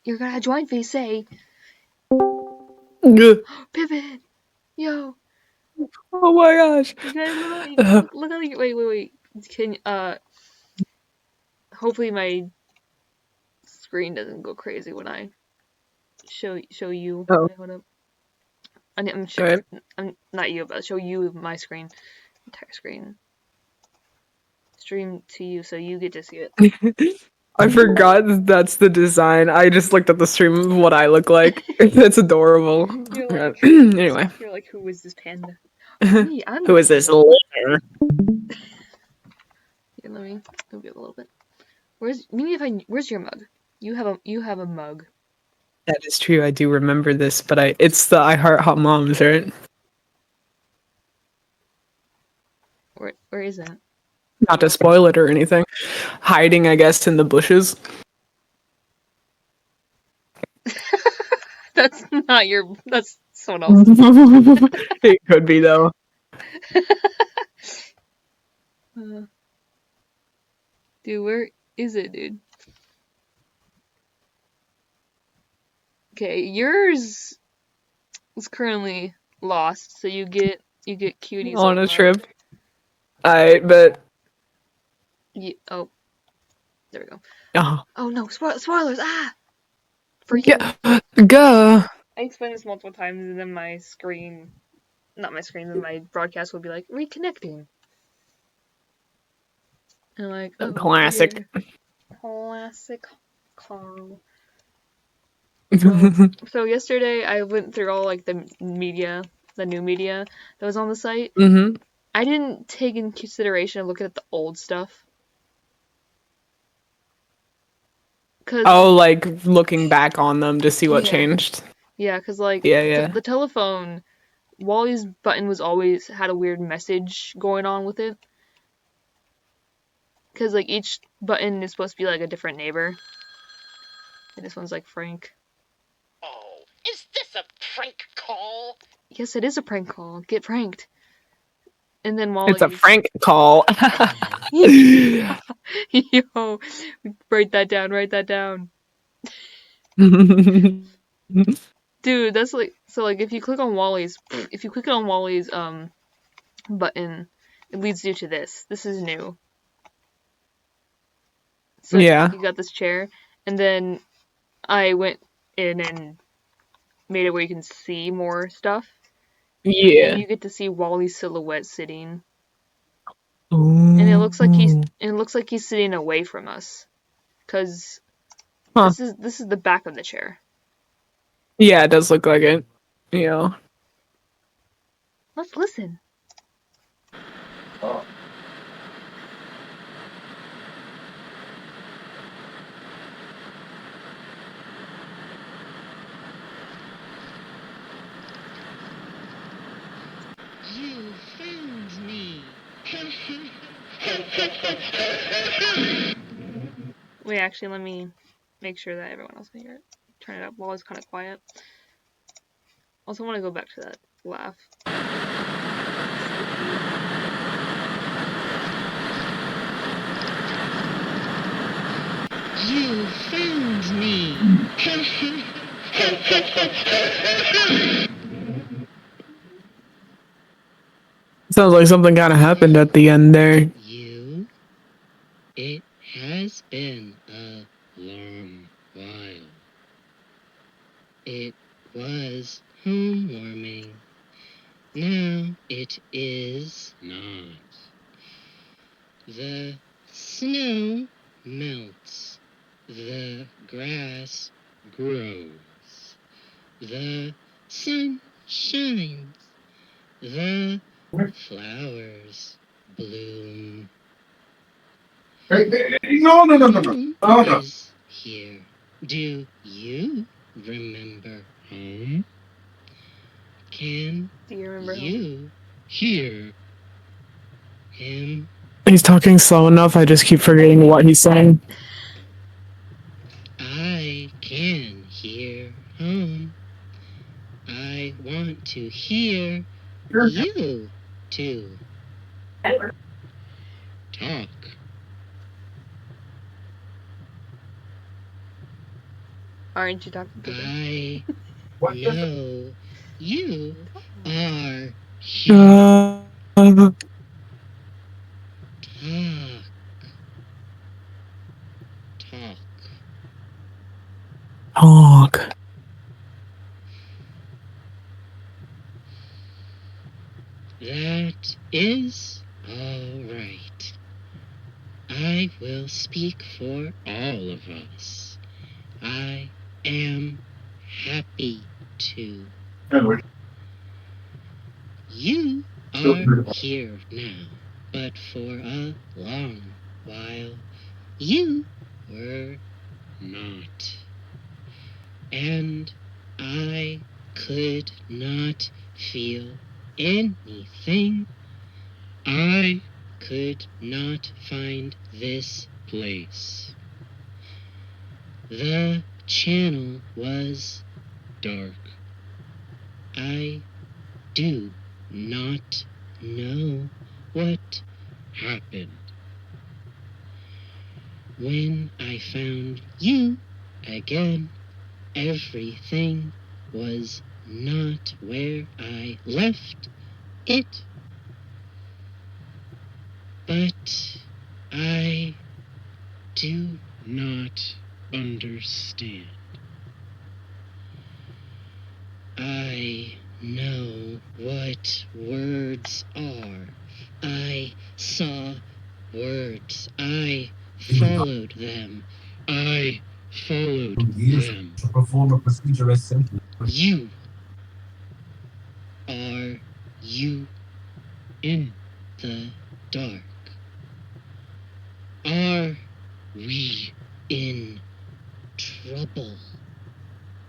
You're gonna join face say, Ugh. Pippen, yo. Oh my gosh. You guys look at the, wait. Can, hopefully my screen doesn't go crazy when I show you. Oh, Wait, hold up. go ahead. I'm not you, but I'll show you my screen. Entire screen. Stream to you so you get to see it. I forgot that's the design. I just looked at the stream of what I look like. It's adorable. Anyway. You're like, who is this panda? Me, I'm Who the is this panda. litter? Here, let me move it a little bit. Where's your mug? You have a mug. That is true. I do remember this, but it's the I Heart Hot Moms, right? Where is that? Not to spoil it or anything. Hiding, I guess, in the bushes. That's not your. That's someone else's. It could be though. Dude, where is it, dude? Okay, yours is currently lost, so you get Cutie's On old a mug. trip. I bet. Oh, there we go. Oh. Oh no, spoilers! Ah, for you. Yeah. Go. I explained this multiple times, and then my screen, not my screen, but my broadcast will be like reconnecting. And like, oh, Classic. dear. Classic Carl. So yesterday I went through all like the new media that was on the site. Mm-hmm. I didn't take in consideration of looking at the old stuff. Oh, like looking back on them to see what changed. Yeah, because like Yeah. the telephone, Wally's button was always had a weird message going on with it. Because like each button is supposed to be like a different neighbor. And this one's like Frank. Oh, is this a prank call? Yes, it is a prank call. Get pranked. And then Wally. It's a Frank call. Yo, write that down. Dude, that's like, so like if you click on Wally's button, it leads you to this. This is new. So Yeah. you got this chair, and then I went in and made it where you can see more stuff. Yeah. And you get to see Wally's silhouette sitting. Ooh. And it looks like he's sitting away from us. Cause this is the back of the chair. Yeah, it does look like it. Yeah. Let's listen. Oh. You found me. Wait, actually, let me make sure that everyone else can hear it. Turn it up. Wally's kind of quiet. Also, want to go back to that laugh. You found me. Sounds like something kind of happened at the end there. It has been a long while. It was home-warming. Now it is not. The snow melts. The grass grows. The sun shines. The flowers bloom. No. Home is here. Do you remember home? Can you hear him? He's talking slow enough, I just keep forgetting what he's saying. I can hear home. I want to hear you too. Talk. Aren't you talking to them? I know you are here. Talk. Talk. That is all right. I will speak for all of us. I am happy to. You are here now, but for a long while you were not. And I could not feel anything. I could not find this place. The channel was dark. I do not know what happened. When I found you again, everything was not where I left it. But I do not understand. I know what words are. I saw words. I followed them. I followed them. To perform a procedure as simple. You are you in the dark. Are we in trouble?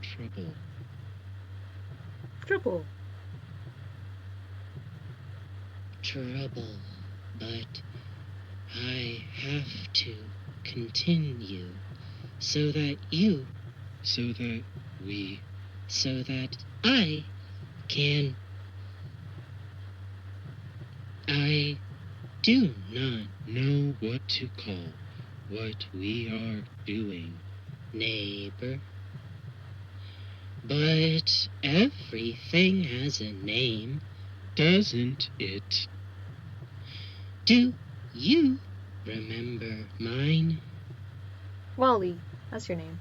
Trouble. Triple. Trouble. But I have to continue so that you, so that we, so that I can. I do not know what to call what we are doing, neighbor. But everything has a name, doesn't it? Do you remember mine? Wally. That's your name.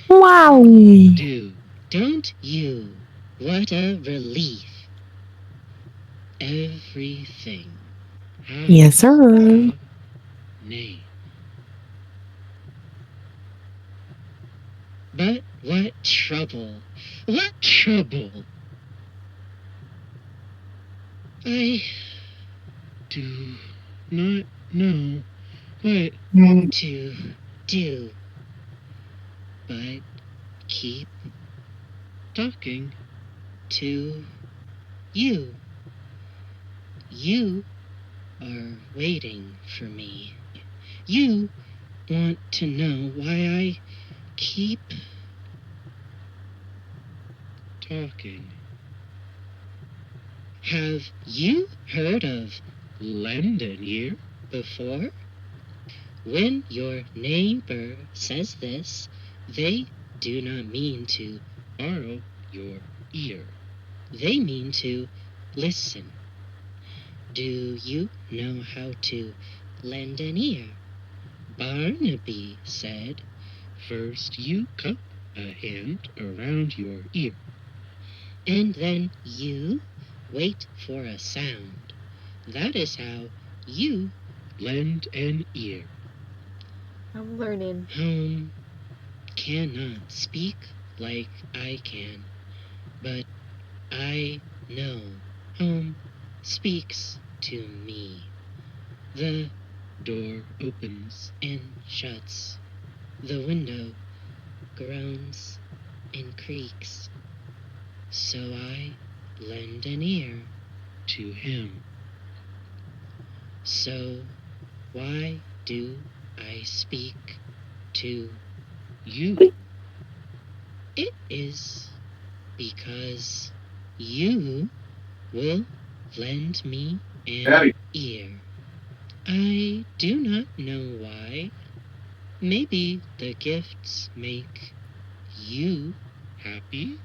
Wowie. Don't you? What a relief. Everything has Yes, sir. a name. But what trouble? What trouble? I do not know what to do, but keep talking to you. You are waiting for me. You want to know why I keep talking. Have you heard of London here before? When your neighbor says this, they do not mean to borrow your ear. They mean to listen. Do you know how to lend an ear? Barnaby said, first you cup a hand around your ear, and then you wait for a sound. That is how you lend an ear. I'm learning. Home cannot speak like I can, but I know home speaks to me. The door opens and shuts. The window groans and creaks. So I lend an ear to him. So why do I speak to you? It is because you will lend me an ear. I do not know why. Maybe the gifts make you happy.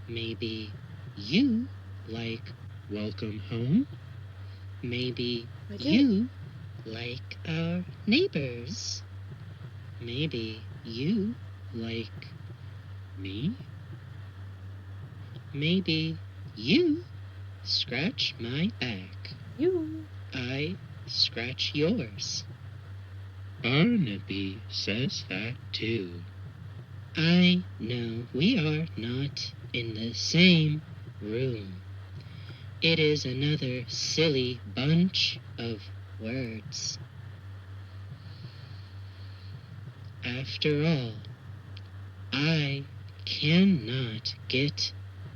Maybe you like welcome home. Maybe I did. you like our neighbors. Maybe you like me. Maybe you scratch my back. You. I scratch yours. Barnaby says that too. I know we are not in the same room. It is another silly bunch of words. After all, I cannot get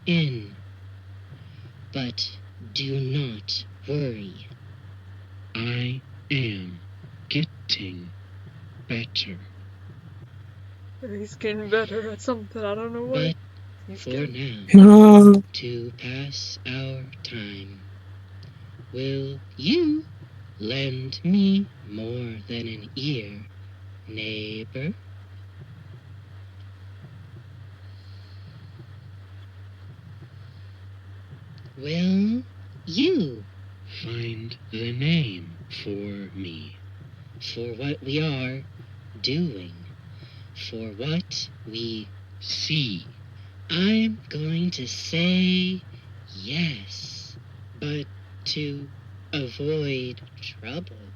in. But do not worry. I am getting better. He's getting better at something. I don't know what. But He's for getting... now, to pass our time, will you lend me more than an ear, neighbor? Will you find the name for me? For what we are doing, for what we see. I'm going to say yes, but to avoid trouble,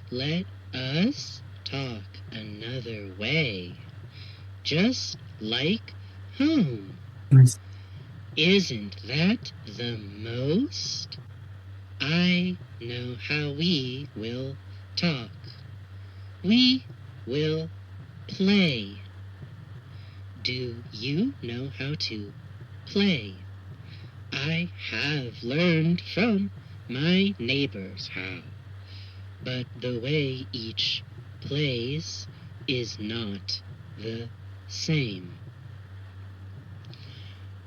let us talk another way, just like home. Isn't that the most? I know how we will talk. We will play. Do you know how to play? I have learned from my neighbors how, but the way each plays is not the same.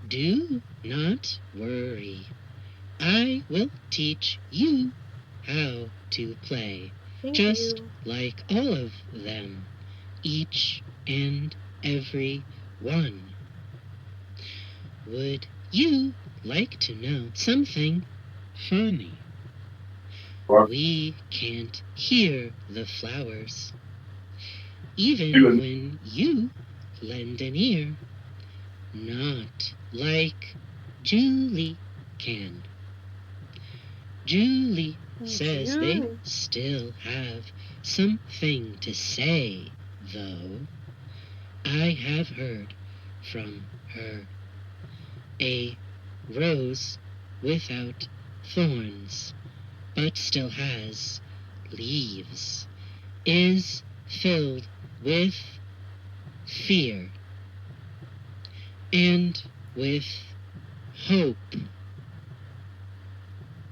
Do not worry. I will teach you how to play, just like all of them, each and every one. Would you like to know something funny? We can't hear the flowers, even when you lend an ear, not like Julie can. Julie says they still have something to say, though. I have heard from her. A rose without thorns, but still has leaves, is filled with fear and with hope.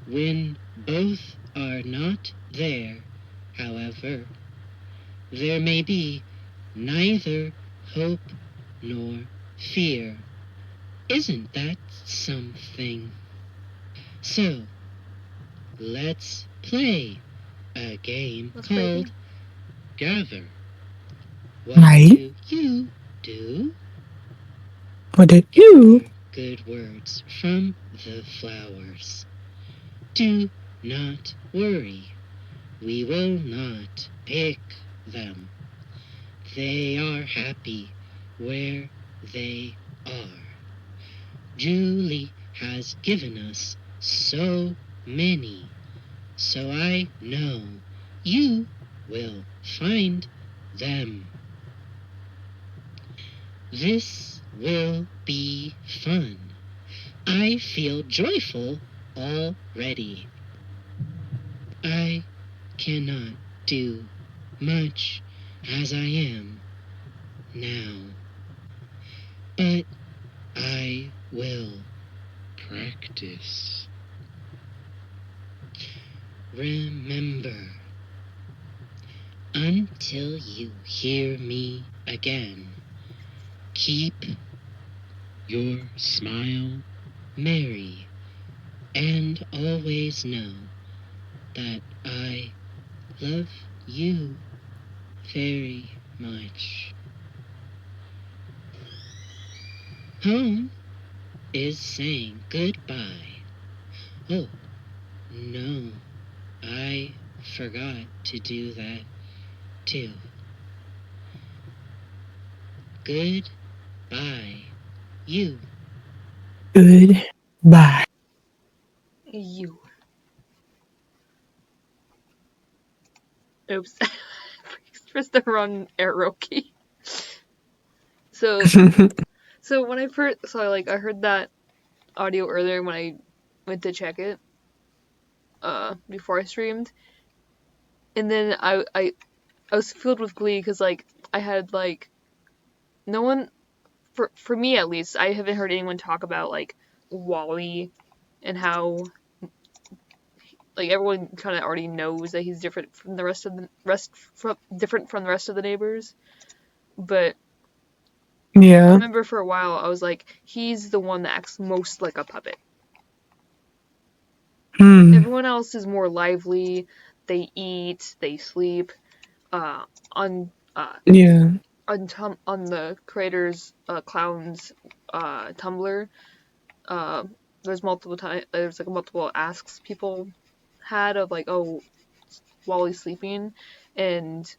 When both are not there, however, there may be neither hope nor fear. Isn't that something? So, let's play a game called Gather. What do you do? What did you? Gather good words from the flowers. Do not worry. We will not pick them. They are happy where they are. Julie has given us so many, so I know you will find them. This will be fun. I feel joyful already. I cannot do much as I am now, but I will practice. Remember, until you hear me again, keep your smile merry, and always know that I love you very much. Home is saying goodbye. Oh, no, I forgot to do that too. Goodbye, you. Goodbye. You. Oops. Pressed the wrong arrow key. So when I first I heard that audio earlier when I went to check it before I streamed, and then I was filled with glee because like I had like no one for me at least, I haven't heard anyone talk about like Wally and how like everyone kind of already knows that he's different from the rest of the different from the rest of the neighbors. But I Yeah. remember for a while I was like, he's the one that acts most like a puppet. Everyone else is more lively. They eat, they sleep. On Yeah. on the creator's clown's Tumblr, there's multiple asks people had of like, oh, Wally's sleeping, and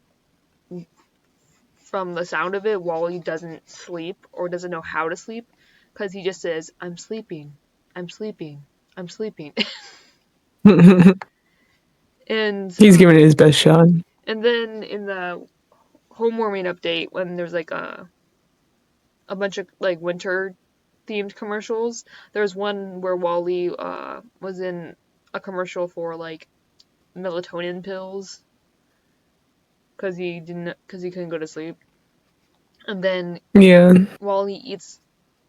from the sound of it, Wally doesn't sleep or doesn't know how to sleep because he just says, "I'm sleeping, I'm sleeping, I'm sleeping," and He's giving it his best shot. and then in the homewarming update when there's like a bunch of like winter themed commercials. There's one where Wally was in a commercial for like melatonin pills because he couldn't go to sleep. And then Yeah. Wally eats,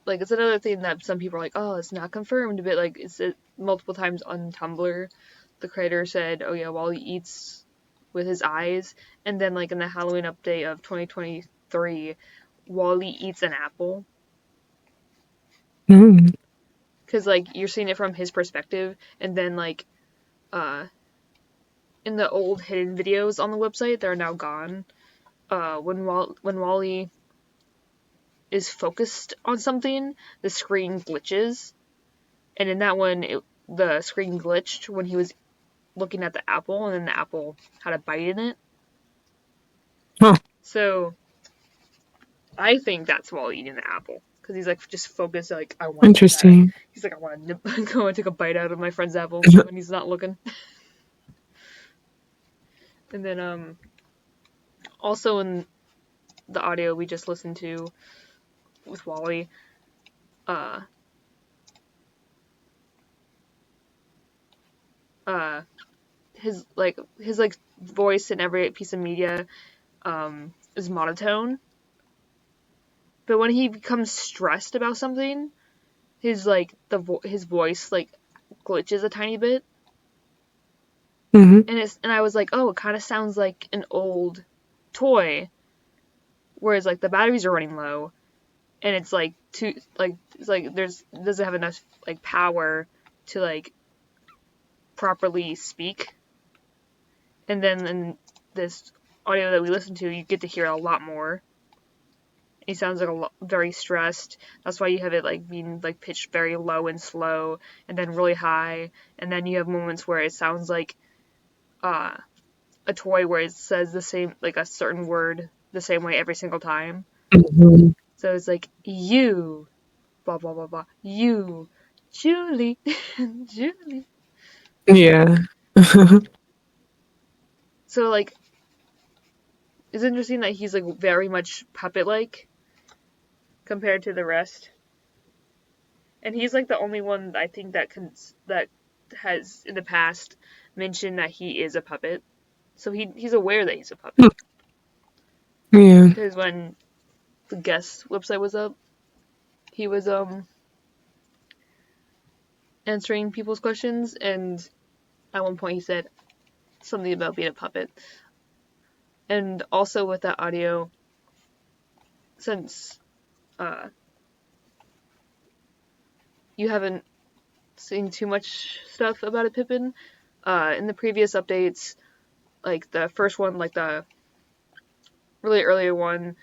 like, it's another thing that some people are like, oh, it's not confirmed, but like it's multiple times on Tumblr. The creator said, oh yeah, Wally eats with his eyes. And then like in the Halloween update of 2023, Wally eats an apple. Because like you're seeing it from his perspective, and then like in the old hidden videos on the website that are now gone, when Wally is focused on something, the screen glitches, and in that one the screen glitched when he was looking at the apple, and then the apple had a bite in it. Huh. So I think that's Wally eating the apple. Because he's like just focused, like, I want Interesting. he's like, I want to go and take a bite out of my friend's apple when he's not looking. And then also in the audio we just listened to with Wally, uh his voice in every piece of media is monotone. But when he becomes stressed about something, his his voice like glitches a tiny bit. Mm-hmm. And I was like, oh, it kind of sounds like an old toy, whereas like the batteries are running low, and it's like it doesn't have enough like power to like properly speak. And then in this audio that we listened to, you get to hear a lot more. He sounds like very stressed. That's why you have it like being like pitched very low and slow, and then really high, and then you have moments where it sounds like a toy where it says the same, like a certain word the same way every single time. Mm-hmm. So it's like, you, blah blah blah blah, you, Julie, Julie. Yeah. So like, it's interesting that he's like very much puppet-like compared to the rest. And he's like the only one I think that has in the past mentioned that he is a puppet. So he's aware that he's a puppet. Yeah. Because when the guest website was up, he was answering people's questions, and at one point he said something about being a puppet. And also with that audio, since you haven't seen too much stuff about a Pippen, in the previous updates, like the first one, like the really earlier one,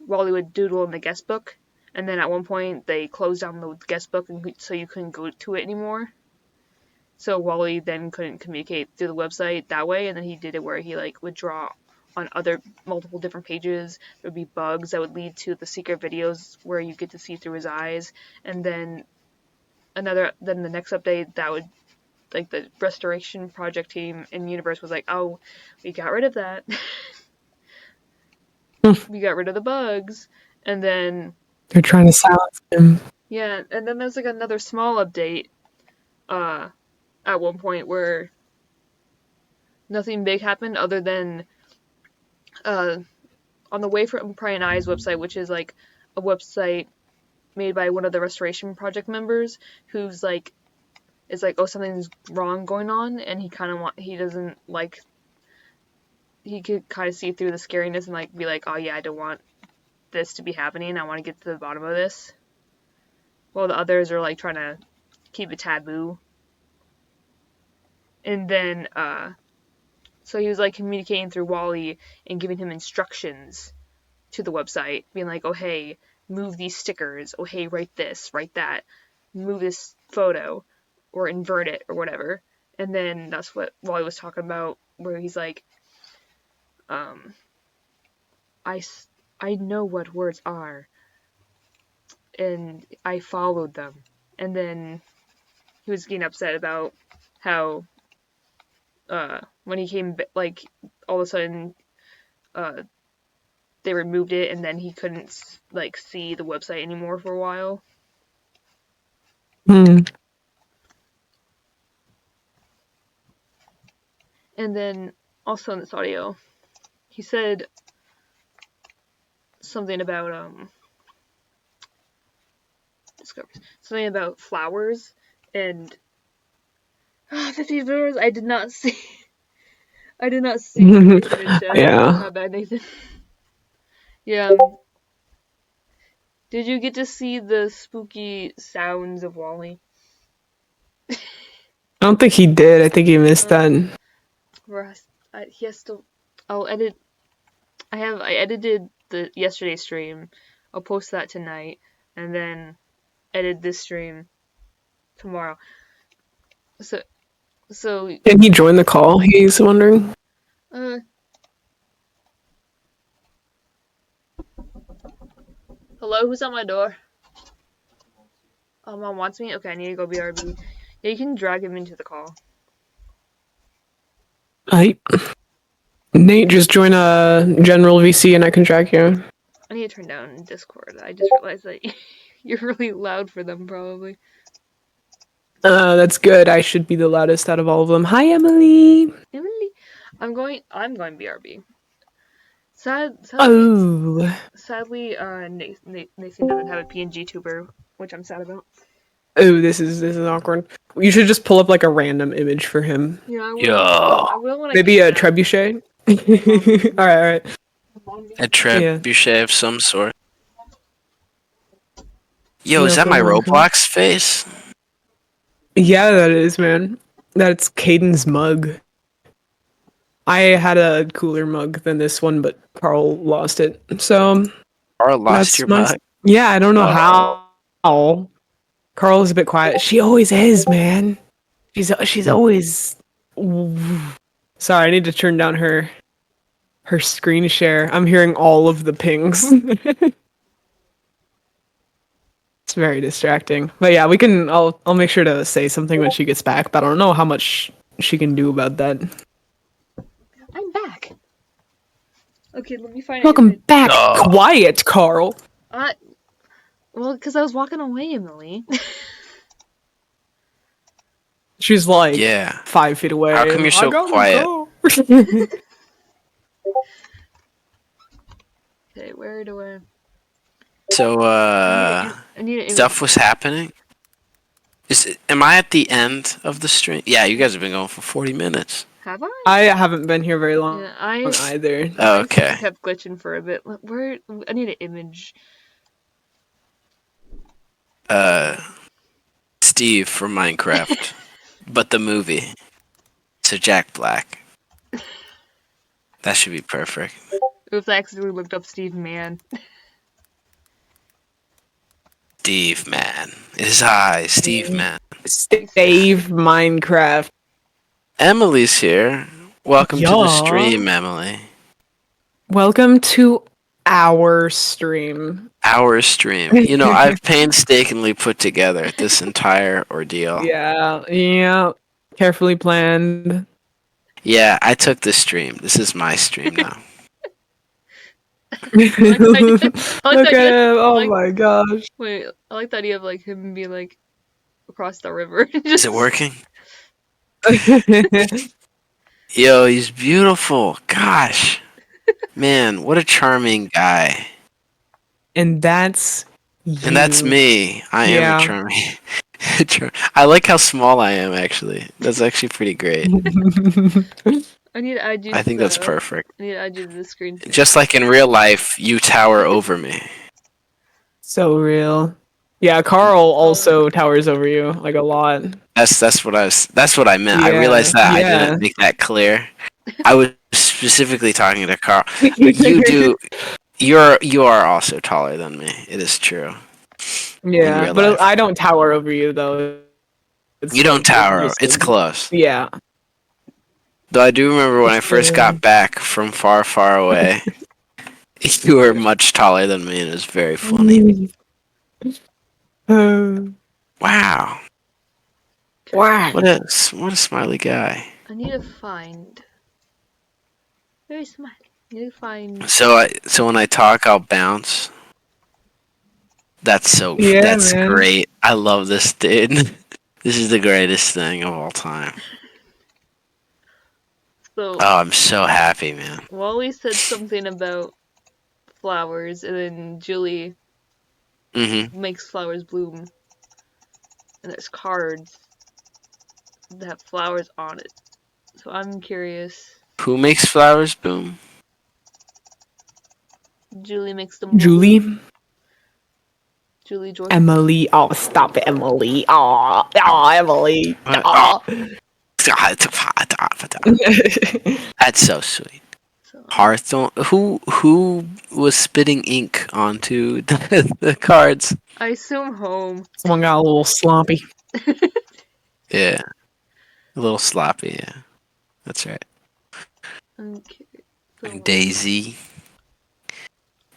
Wally would doodle in the guest book, and then at one point they closed down the guest book, and so you couldn't go to it anymore. So Wally then couldn't communicate through the website that way, and then he did it where he like would draw on other multiple different pages. There would be bugs that would lead to the secret videos where you get to see through his eyes, and then the next update that would like the restoration project team in Universe was like, oh, we got rid of that. We got rid of the bugs, and then They're trying to silence him. yeah, and then there's like another small update at one point where nothing big happened other than on the Way from Prying Eyes website, which is like a website made by one of the restoration project members who's like is like, oh, something's wrong going on, and he doesn't like, he could kind of see through the scariness and like be like, oh yeah, I don't want this to be happening, I want to get to the bottom of this, while the others are like trying to keep it taboo. And then so he was like communicating through Wally and giving him instructions to the website, being like, oh hey, move these stickers, oh hey, write this, write that, move this photo, or invert it, or whatever. And then that's what Wally was talking about, where he's like, I know what words are, and I followed them. And then he was getting upset about how when he came, like, all of a sudden they removed it, and then he couldn't like see the website anymore for a while. And then also in this audio, he said something about flowers, and 50 viewers. I did not see the chat. Yeah. How bad, Nathan? Yeah. Did you get to see the spooky sounds of Wally? I don't think he did. I think he missed that. He has to. I'll edit. I edited the yesterday's stream. I'll post that tonight, and then edit this stream tomorrow. So. Can he join the call? He's wondering. Hello, who's at my door? Oh, Mom wants me? Okay, I need to go BRB. Yeah, you can drag him into the call. Nate, just join a general VC and I can drag you. I need to turn down Discord. I just realized that you're really loud for them, probably. That's good. I should be the loudest out of all of them. Hi, Emily. Emily, I'm going BRB. Sadly, Nathan doesn't have a PNG tuber, which I'm sad about. Oh, this is awkward. You should just pull up like a random image for him. Yeah, I will when I maybe a can. trebuchet. all right. A trebuchet of some sort. Yo, is that my welcome. Roblox face? Yeah, that is, man. That's Caden's mug. I had a cooler mug than this one, but Carl lost it. So Carl lost your mug? Yeah, I don't know how. Carl is a bit quiet. She always is, man. She's always. Sorry, I need to turn down her screen share. I'm hearing all of the pings. It's very distracting. But yeah, we can. I'll make sure to say something when she gets back. But I don't know how much she can do about that. I'm back. Okay, let me find. Welcome back. Quiet, Carl. Well, because I was walking away, Emily. She's like 5 feet away. How come you're so quiet? Okay, where do I? So, stuff was happening. Am I at the end of the stream? Yeah, you guys have been going for 40 minutes. Have I? I haven't been here very long either. Oh, okay. I kept glitching for a bit. Where? I need an image. Steve from Minecraft, but the movie. So Jack Black. That should be perfect. Oops, I accidentally looked up Steve Mann. Steve Man. It is I, Steve Man. Save Minecraft. Emily's here. Welcome to the Yeah. stream, Emily. Welcome to our stream. Our stream. You know, I've painstakingly put together this entire ordeal. Yeah. Carefully planned. Yeah, I took the stream. This is my stream now. Look at him. Oh my gosh. Wait, I like the idea of like him being like across the river. Is it working? Yo, he's beautiful. Gosh. Man, what a charming guy. And that's you. And that's me. I am a charming. I like how small I am, actually. That's actually pretty great. I need to add you. I think that's perfect. I need to add you to the screen. Just like in real life, you tower over me. So real. Yeah, Carl also towers over you like a lot. That's what I meant. I realized that I didn't make that clear. I was specifically talking to Carl. You are also taller than me. It is true. Yeah, but I don't tower over you though. You don't tower. It's close. Yeah. Though I do remember when I first got back from far, far away, you were much taller than me, and it was very funny. Wow. Wow. What a smiley guy. I need to find. Very smiley. I need to find. So when I talk, I'll bounce. That's that's man. Great. I love this dude. This is the greatest thing of all time. So, I'm so happy, man. Wally said something about flowers, and then Julie makes flowers bloom. And there's cards that have flowers on it. So I'm curious. Who makes flowers bloom? Julie makes them bloom. Julie Jordan. Emily. Oh, stop it, Emily. Oh, Emily. Oh. That's so sweet. Hearthstone. Who was spitting ink onto the cards? I assume home. Someone got a little sloppy. Yeah, a little sloppy. Yeah, that's right. Okay. And Daisy.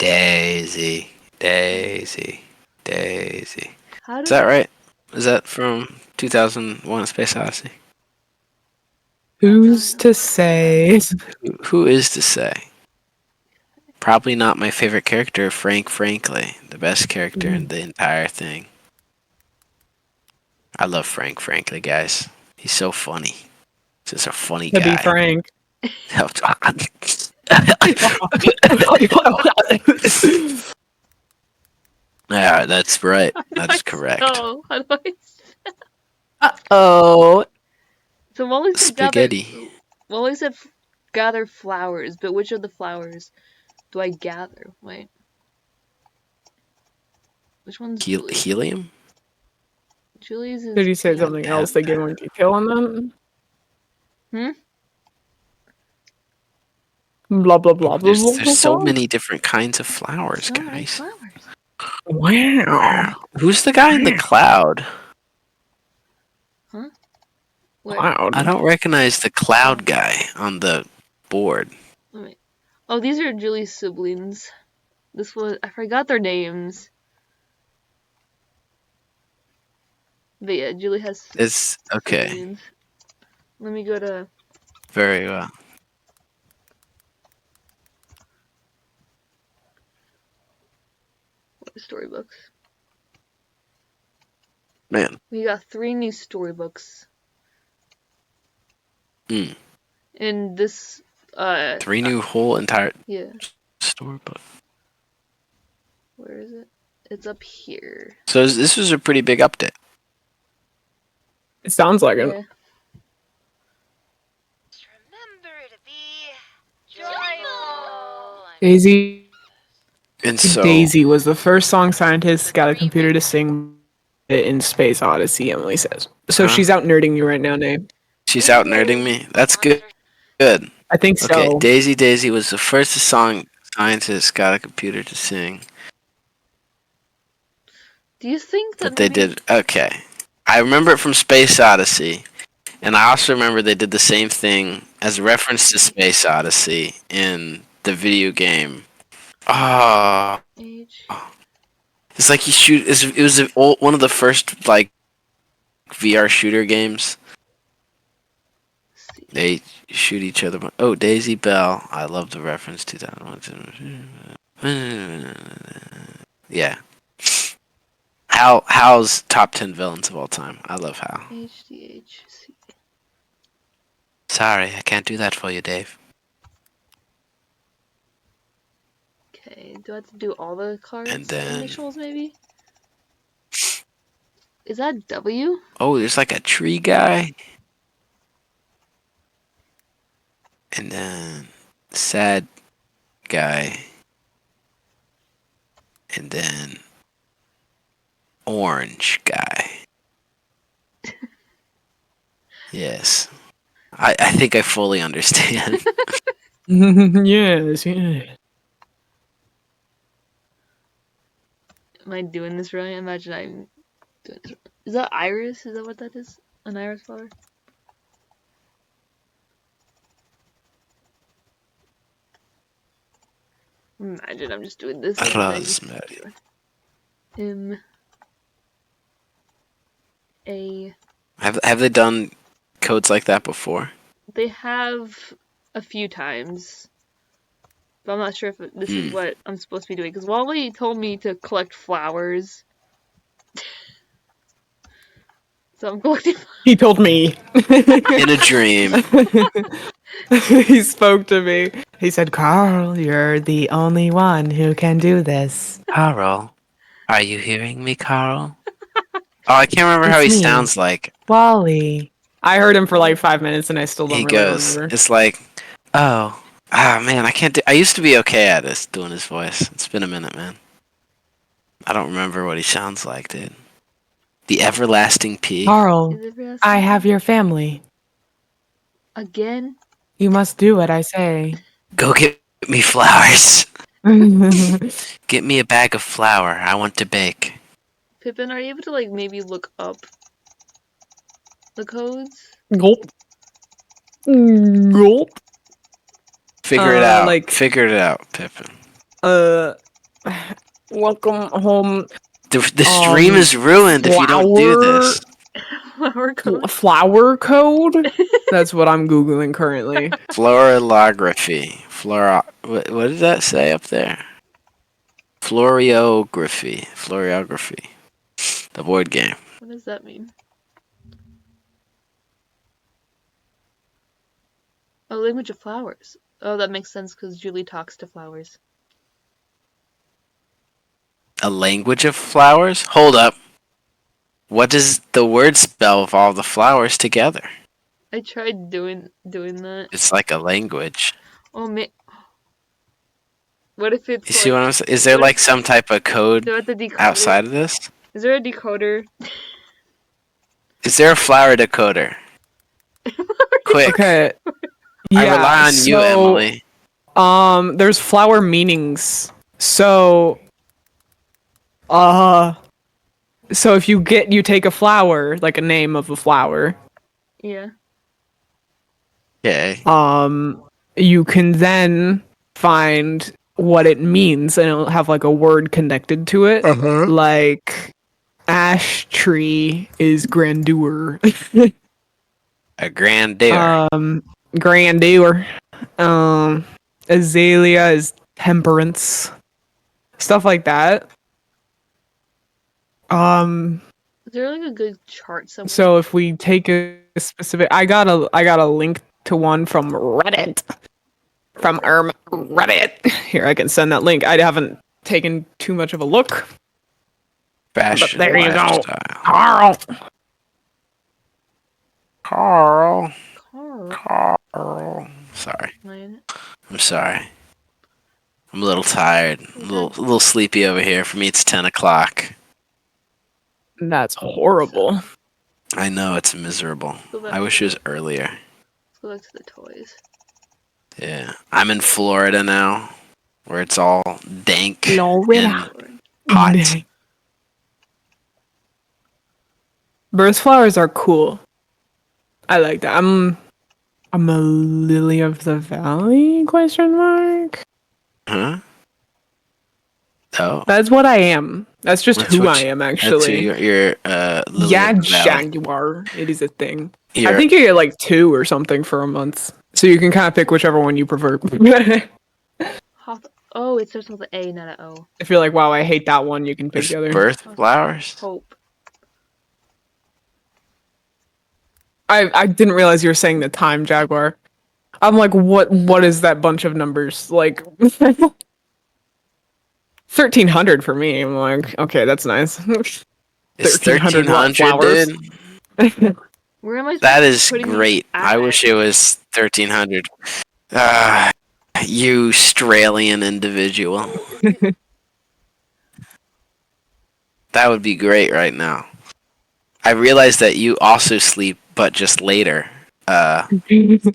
Is that right? Is that from 2001: A Space Odyssey? Who's to say? Who is to say? Probably not my favorite character, Frank Frankly, the best character in the entire thing. I love Frank Frankly, guys. He's so funny. He's just a funny guy. To be frank. Yeah, that's right. That's correct. Uh-oh. So Wally said spaghetti. Wally said gather flowers, but which of the flowers do I gather? Wait. Which one's helium? Julie's is... Did he say something else that gave more detail on them? Blah, blah, blah, blah, blah. There's so many different kinds of flowers, guys. Wow. Who's the guy in the cloud? Huh? Cloud. I don't recognize the cloud guy on the board. Wait. Oh, these are Julie's siblings. This was... I forgot their names. But yeah, Julie has... It's okay. Siblings. Let me go to... Very well. Storybooks. Man. We got 3 new storybooks. And this 3 new whole entire storybook. Where is it? It's up here. So this was a pretty big update. It sounds like it. Remember to be joyful. Daisy. And so Daisy was the first song scientists got a computer to sing it in Space Odyssey, Emily says. So she's out nerding you right now, Nate. She's out nerding me? That's good. Good. I think so. Okay, Daisy was the first song Scientists got a computer to sing. Do you think that But they did. Okay. I remember it from Space Odyssey. And I also remember they did the same thing as a reference to Space Odyssey in the video game. Oh. age? It's like you shoot. It was one of the first, like, VR shooter games. They shoot each other. Oh, Daisy Bell. I love the reference to that one. Yeah. Hal's top 10 villains of all time. I love Hal. HDHC. Sorry, I can't do that for you, Dave. Okay, do I have to do all the cards? And then... initials, maybe? Is that W? Oh, there's like a tree guy. And then... sad guy. And then... orange guy. Yes. I think I fully understand. Yes, yeah. Am I doing this right? Imagine I'm doing this. Is that iris? Is that what that is? An iris flower? Imagine I'm just doing this. Rosemary. M A. Have they done codes like that before? They have a few times, but I'm not sure if this is what I'm supposed to be doing. Because Wally told me to collect flowers, so I'm collecting. He told me. In a dream. He spoke to me. He said, Carl, you're the only one who can do this. Carl, are you hearing me, Carl? Oh, I can't remember how he It's me. sounds like. Wally. I heard him for like 5 minutes and I still don't He really goes, remember. it's like, man, I can't do. I used to be okay at this, doing his voice. It's been a minute, man. I don't remember what he sounds like, dude. The everlasting P. Carl, I have your family. Again? You must do what I say. Go get me flowers. Get me a bag of flour. I want to bake. Pippen, are you able to like maybe look up the codes? Gulp. Gulp. Figure it out. Like, Figure it out, Pippin. Welcome home. The stream is ruined if you don't do this. Flower code? Flower code? That's what I'm Googling currently. Floralography. What did that say up there? Floriography. The board game. What does that mean? Oh, language of flowers. Oh, that makes sense because Julie talks to flowers. A language of flowers? Hold up. What does the word spell of all the flowers together? I tried doing that. It's like a language. Oh man. What if it's You see what I'm saying? Is there like some type of code outside of this? Is there a decoder? Is there a flower decoder? Quick. Okay. I rely on you, Emily. There's flower meanings. So if you take a flower, like a name of a flower. Yeah. Okay. You can then find what it means and it'll have like a word connected to it. Like ash tree is grandeur. A grandeur. Grandeur. Azalea is temperance. Stuff like that. Is there like a good chart somewhere? So if we take a specific, I got a link to one from Reddit. From Reddit. Here, I can send that link. I haven't taken too much of a look. Fashion. But there you go, Carl. Carl. Sorry. Mine. I'm sorry. I'm a little tired. A little sleepy over here. For me, it's 10 o'clock. That's horrible. I know, it's miserable. I wish it was earlier. Let's go back to the toys. Yeah. I'm in Florida now. where it's all dank Florida. and hot. Birth flowers are cool. I like that. I'm a lily of the valley? Question mark. Huh? Oh, That's what I am. That's just that's who what I am, that's who actually. you're. Lily Yeah, of the Valley. Jaguar. It is a thing. I You're think you get like 2 or something for a month, so you can kind of pick whichever one you prefer. Oh, it starts with an A, not an O. If you're like, wow, I hate that one, you can pick there's the other. birth flowers. Hope. I didn't realize you were saying the time, Jaguar. I'm like, what is that bunch of numbers? Like 1300 for me. I'm like, okay, that's nice. It's 1300 watt 1300, flowers. dude. Where am I supposed That to be is putting great. these I at? wish it was 1300. Ah, you Australian individual. That would be great right now. I realize that you also sleep, but just later. But to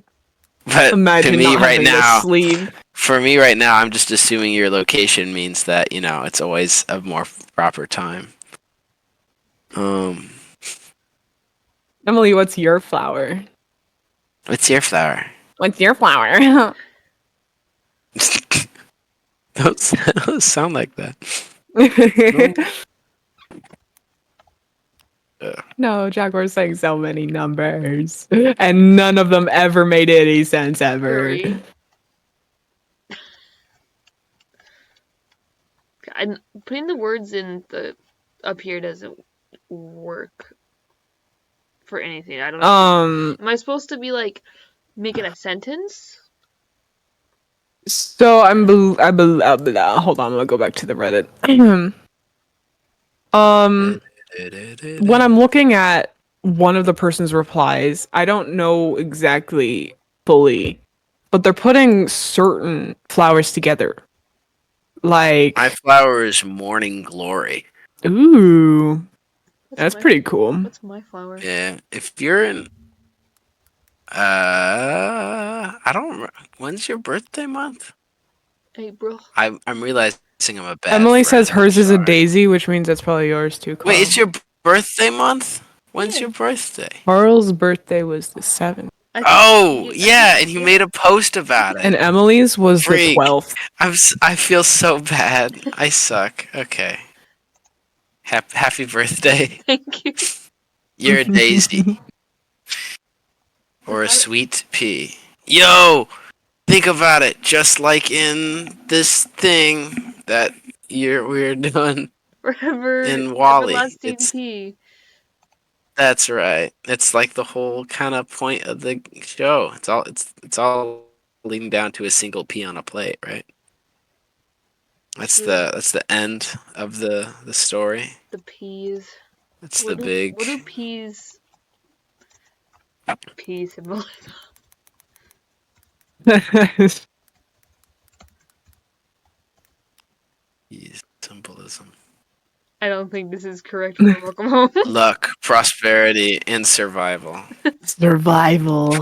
Imagine me not right having to now, sleep. for me right now, I'm just assuming your location means that, it's always a more proper time. Um, Emily, what's your flower? what's your flower? What's your flower? Don't sound like that. No, Jaguar's saying so many numbers, and none of them ever made any sense ever. 3. And putting the words in the up here doesn't work for anything. I don't know. Am I supposed to be like making a sentence? So hold on, I'm gonna go back to the Reddit. When I'm looking at one of the person's replies, I don't know exactly fully, but they're putting certain flowers together. Like, My flower is morning glory. ooh, that's pretty cool. What's my flower? Yeah, if you're in, I don't remember. When's your birthday month? April. I'm realizing I'm a bad Emily friend. says hers I'm is a sorry. daisy, which means that's probably yours too, Carl. Wait, it's your birthday month? When's Yeah. your birthday? Carl's birthday was the 7th. Oh, yeah, and you made a post about it. And Emily's was Freak. the 12th. I feel so bad. I suck. Okay. Happy birthday. Thank you. You're a daisy. Or a sweet pea. Yo! Think about it. Just like in this thing that we're doing Forever. in Wally. Everlasting P. That's right. It's like the whole kind of point of the show. It's all leading down to a single pea on a plate, right? That's the end of the story. The peas. That's What the big. What do peas symbolize? Symbolism. I don't think this is correct for Welcome Home. Luck, prosperity, and survival. Survival.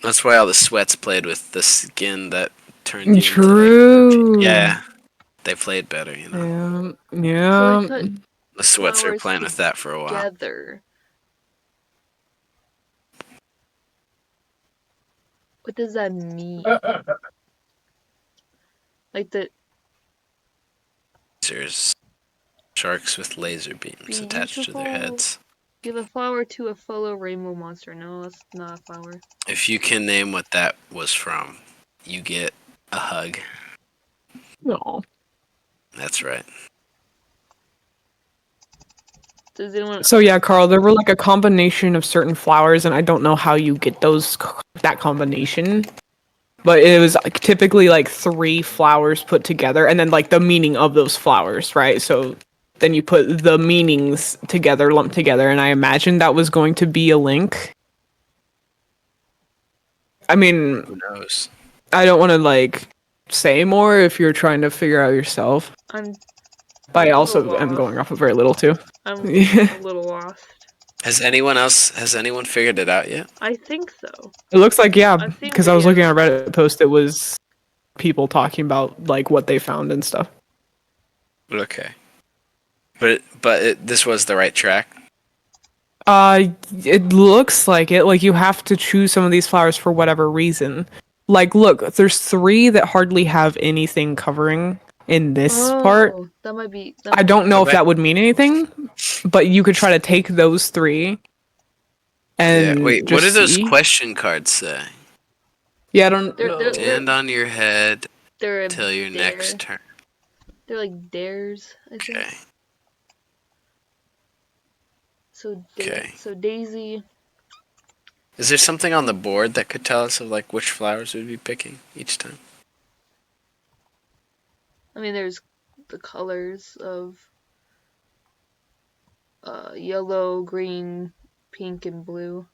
That's why all the sweats played with the skin that turned you True. into yeah, they played better, you know. Yeah. So I put The sweats are flowers playing with that for a while. together. What does that mean? Like the There's sharks with laser beams attached to their heads. give a flower to a fellow rainbow monster. No, that's not a flower. If you can name what that was from, you get a hug. No. That's right. Does anyone? So yeah, Carl, there were like a combination of certain flowers, and I don't know how you get that combination. But it was like, typically like 3 flowers put together, and then like the meaning of those flowers, right? So then you put the meanings together, lumped together, and I imagine that was going to be a link. I mean, Who knows? I don't want to like say more if you're trying to figure out yourself. But I also am going off of very little too. I'm a little lost. Has anyone figured it out yet? I think so. It looks like, yeah, I think because I was that, looking at a Reddit post. It was people talking about like what they found and stuff. Okay. This was the right track. It looks like it. Like you have to choose some of these flowers for whatever reason. Like, look, there's 3 that hardly have anything covering in this part. Oh, that might be. I don't know Go if back. that would mean anything, but you could try to take those 3 and Yeah. Wait. just What do those see. question cards say? Yeah, I don't They're- know. they're- Stand on your head They're a till your dare. next turn. They're like dares, I think. Okay. Okay. So Daisy. Is there something on the board that could tell us of like which flowers we'd be picking each time? I mean, there's the colors of yellow, green, pink, and blue.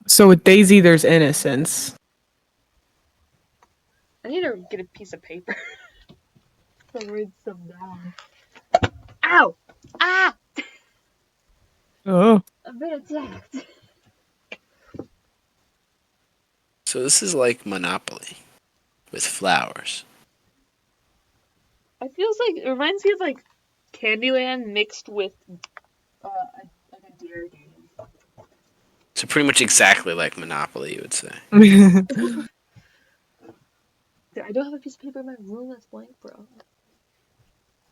So with Daisy, there's innocence. I need to get a piece of paper to write stuff down. Ow! Ah! Oh. I've been attacked. So this is like Monopoly with flowers. It reminds me of like Candyland mixed with like a dare game. So pretty much exactly like Monopoly, you would say. I don't have a piece of paper in my room that's blank, bro.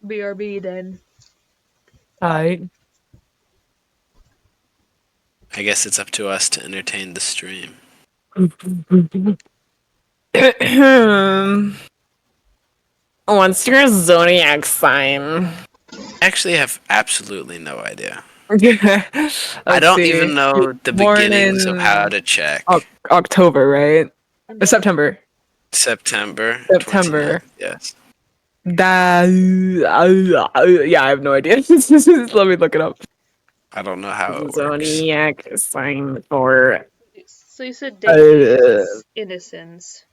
BRB then. Alright. I guess it's up to us to entertain the stream. What's your zodiac sign? I actually have absolutely no idea. Let's I don't see. even know the Born beginnings of in how to check. October, right? September. September. September. 29th, yes. Yeah, I have no idea. Let me look it up. I don't know how it works. Zodiac sign for So you said Daisy is innocence.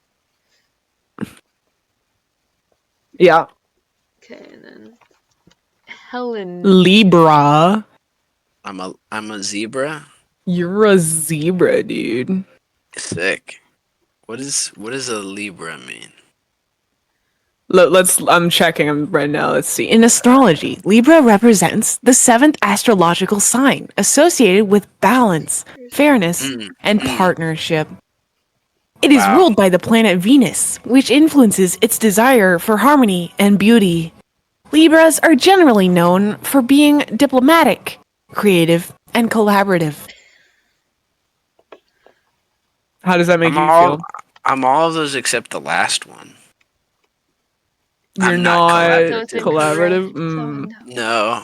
yeah, Okay, and then Helen. Libra. I'm a zebra. You're a zebra, dude. Sick. What does a Libra mean? I'm checking right now. Let's see. In astrology, Libra represents the 7th astrological sign associated with balance, fairness, and partnership. It is Wow. ruled by the planet Venus, which influences its desire for harmony and beauty. Libras are generally known for being diplomatic, creative, and collaborative. How does that make you feel? I'm all of those except the last one. You're I'm not not collaborative. collaborative? No.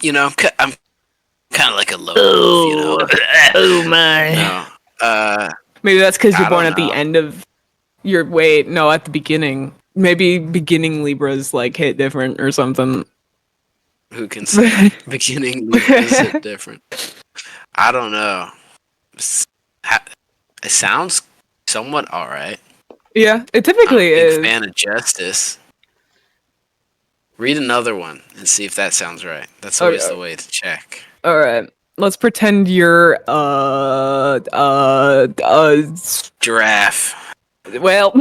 You know, I'm kind of like a low wolf, you know. Oh my. No. Maybe that's because you're I born don't at the know. end of your at the beginning. Maybe beginning Libras like hit different or something. Who can say? Beginning Libras hit different. I don't know. It sounds somewhat alright. Yeah, it I'm typically a big is. fan of justice. Read another one and see if that sounds right. That's always the way to check. All right. Let's pretend you're Giraffe. well.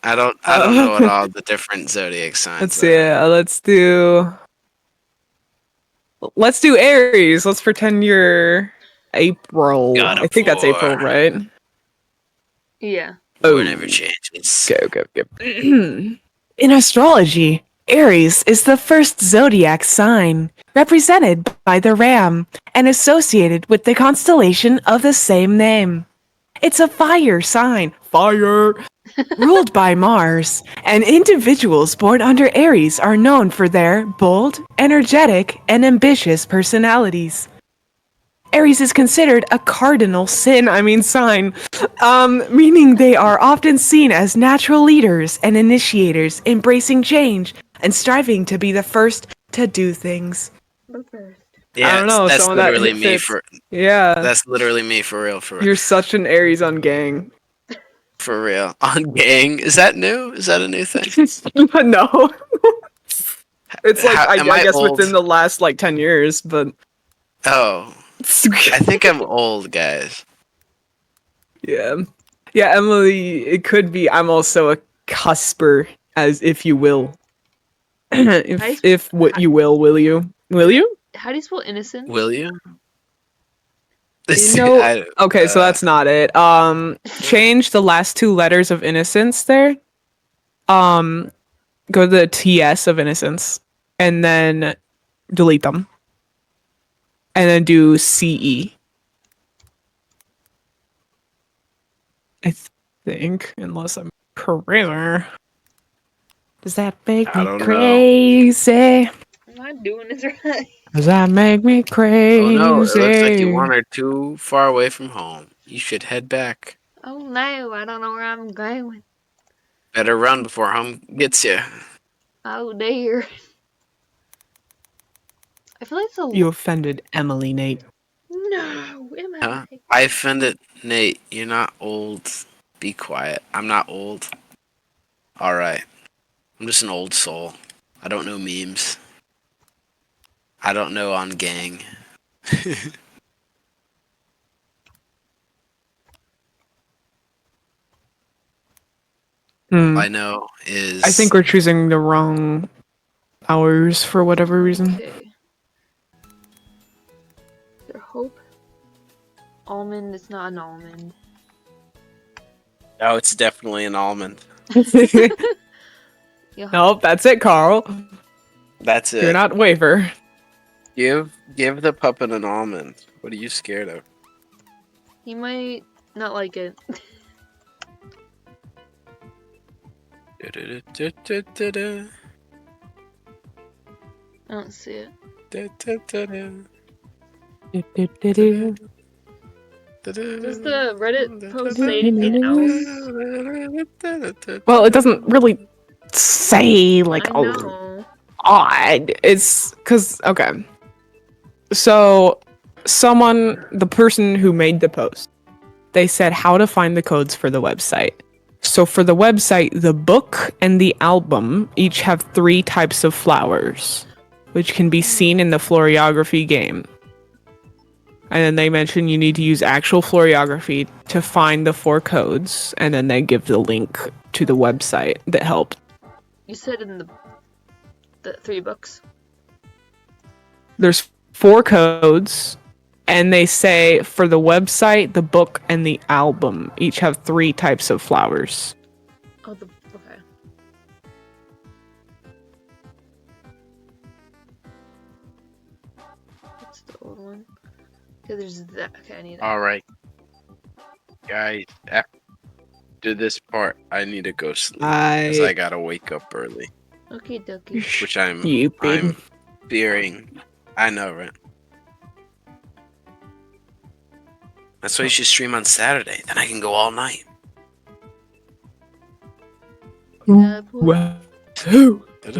I don't know what all the different zodiac signs Let's are. see. Let's do Aries. Let's pretend you're April. God of I think that's War. April, right? Yeah. War never changes. Go. In astrology, Aries is the first zodiac sign, represented by the ram, and associated with the constellation of the same name. It's a fire sign. Fire! Ruled by Mars, and individuals born under Aries are known for their bold, energetic, and ambitious personalities. Aries is considered a cardinal sign, meaning they are often seen as natural leaders and initiators, embracing change and striving to be the first to do things. Yeah, I don't know. that's Some of that literally me fits. for. Yeah, That's literally me for real. you're such an Aries on gang. For real. On gang, is that new? Is that a new thing? No, it's like Am I guess old? within the last like 10 years, but Oh, I think I'm old, guys. Yeah. Yeah, Emily, it could be I'm also a cusper, as if you will. if what you will you? Will you? How do you spell innocence? Will you? You know, I, okay, so that's not it. Change the last two letters of innocence there. Um, go to the TS of innocence, and then delete them, and then do CE. I think, unless I'm crazy. Does that make I me don't know. crazy? I'm not doing this right. Does that make me Oh no, it looks like you crazy? wandered too far away from home. You should head back. Oh no, I don't know where I'm going. Better run before home gets you. Oh dear. I feel like it's a You offended Emily, Nate. no. Huh? Emily. I offended Nate. You're not old. Be quiet. I'm not old. Alright. I'm just an old soul. I don't know memes. I don't know on gang. All Hmm. I know is I think we're choosing the wrong hours for whatever reason. Okay. Their hope. Almond. It's not an almond. oh, it's definitely an almond. Yeah. Nope, that's it, Carl. That's You're it. not waver. Give the puppet an almond. What are you scared of? He might not like it. I don't see it. Does the Reddit post say anything else? Well, it doesn't really say like I a know. odd. It's because okay. So the person who made the post, they said how to find the codes for the website. So for the website, the book and the album each have 3 types of flowers, which can be seen in the florography game. And then they mention you need to use actual florography to find the 4 codes, and then they give the link to the website that helped. You said in the 3 books. There's 4 codes, and they say for the website, the book, and the album each have 3 types of flowers. Oh, okay. What's the old one? Okay, there's that. Okay, I need that. Alright. Guys, after this part, I need to go sleep. Because I gotta wake up early. Okay, dokie. Which I'm Stupid. fearing. I know, right? That's why you should stream on Saturday. Then I can go all night. Well, so. Is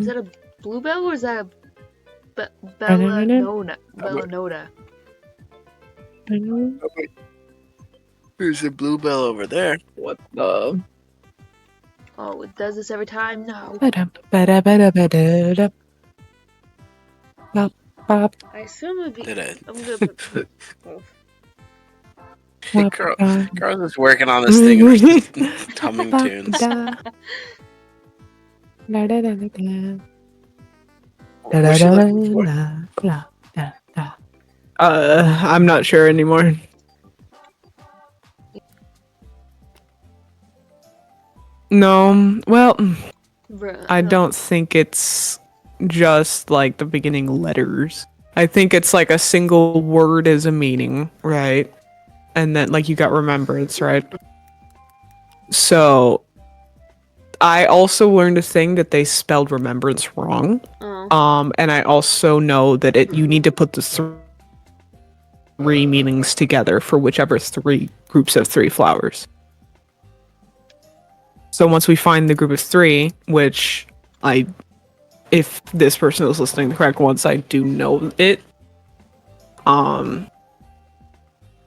that a bluebell or is that a belladonna? Belladonna. There's a bluebell over there. What the? Oh, it does this every time? No. I assume it would be. Did it? I'm gonna put both. Carl's just working on this thing and just humming tunes. What's she looking for? I'm not sure anymore. No, well, Bruh, I don't think it's just like the beginning letters. I think it's like a single word as a meaning, right? And then like you got remembrance, right? So I also learned a thing that they spelled remembrance wrong. Oh. And I also know that you need to put the 3 meanings together for whichever 3 groups of 3 flowers. So once we find the group of 3, which if this person is listening the correct ones, I do know it.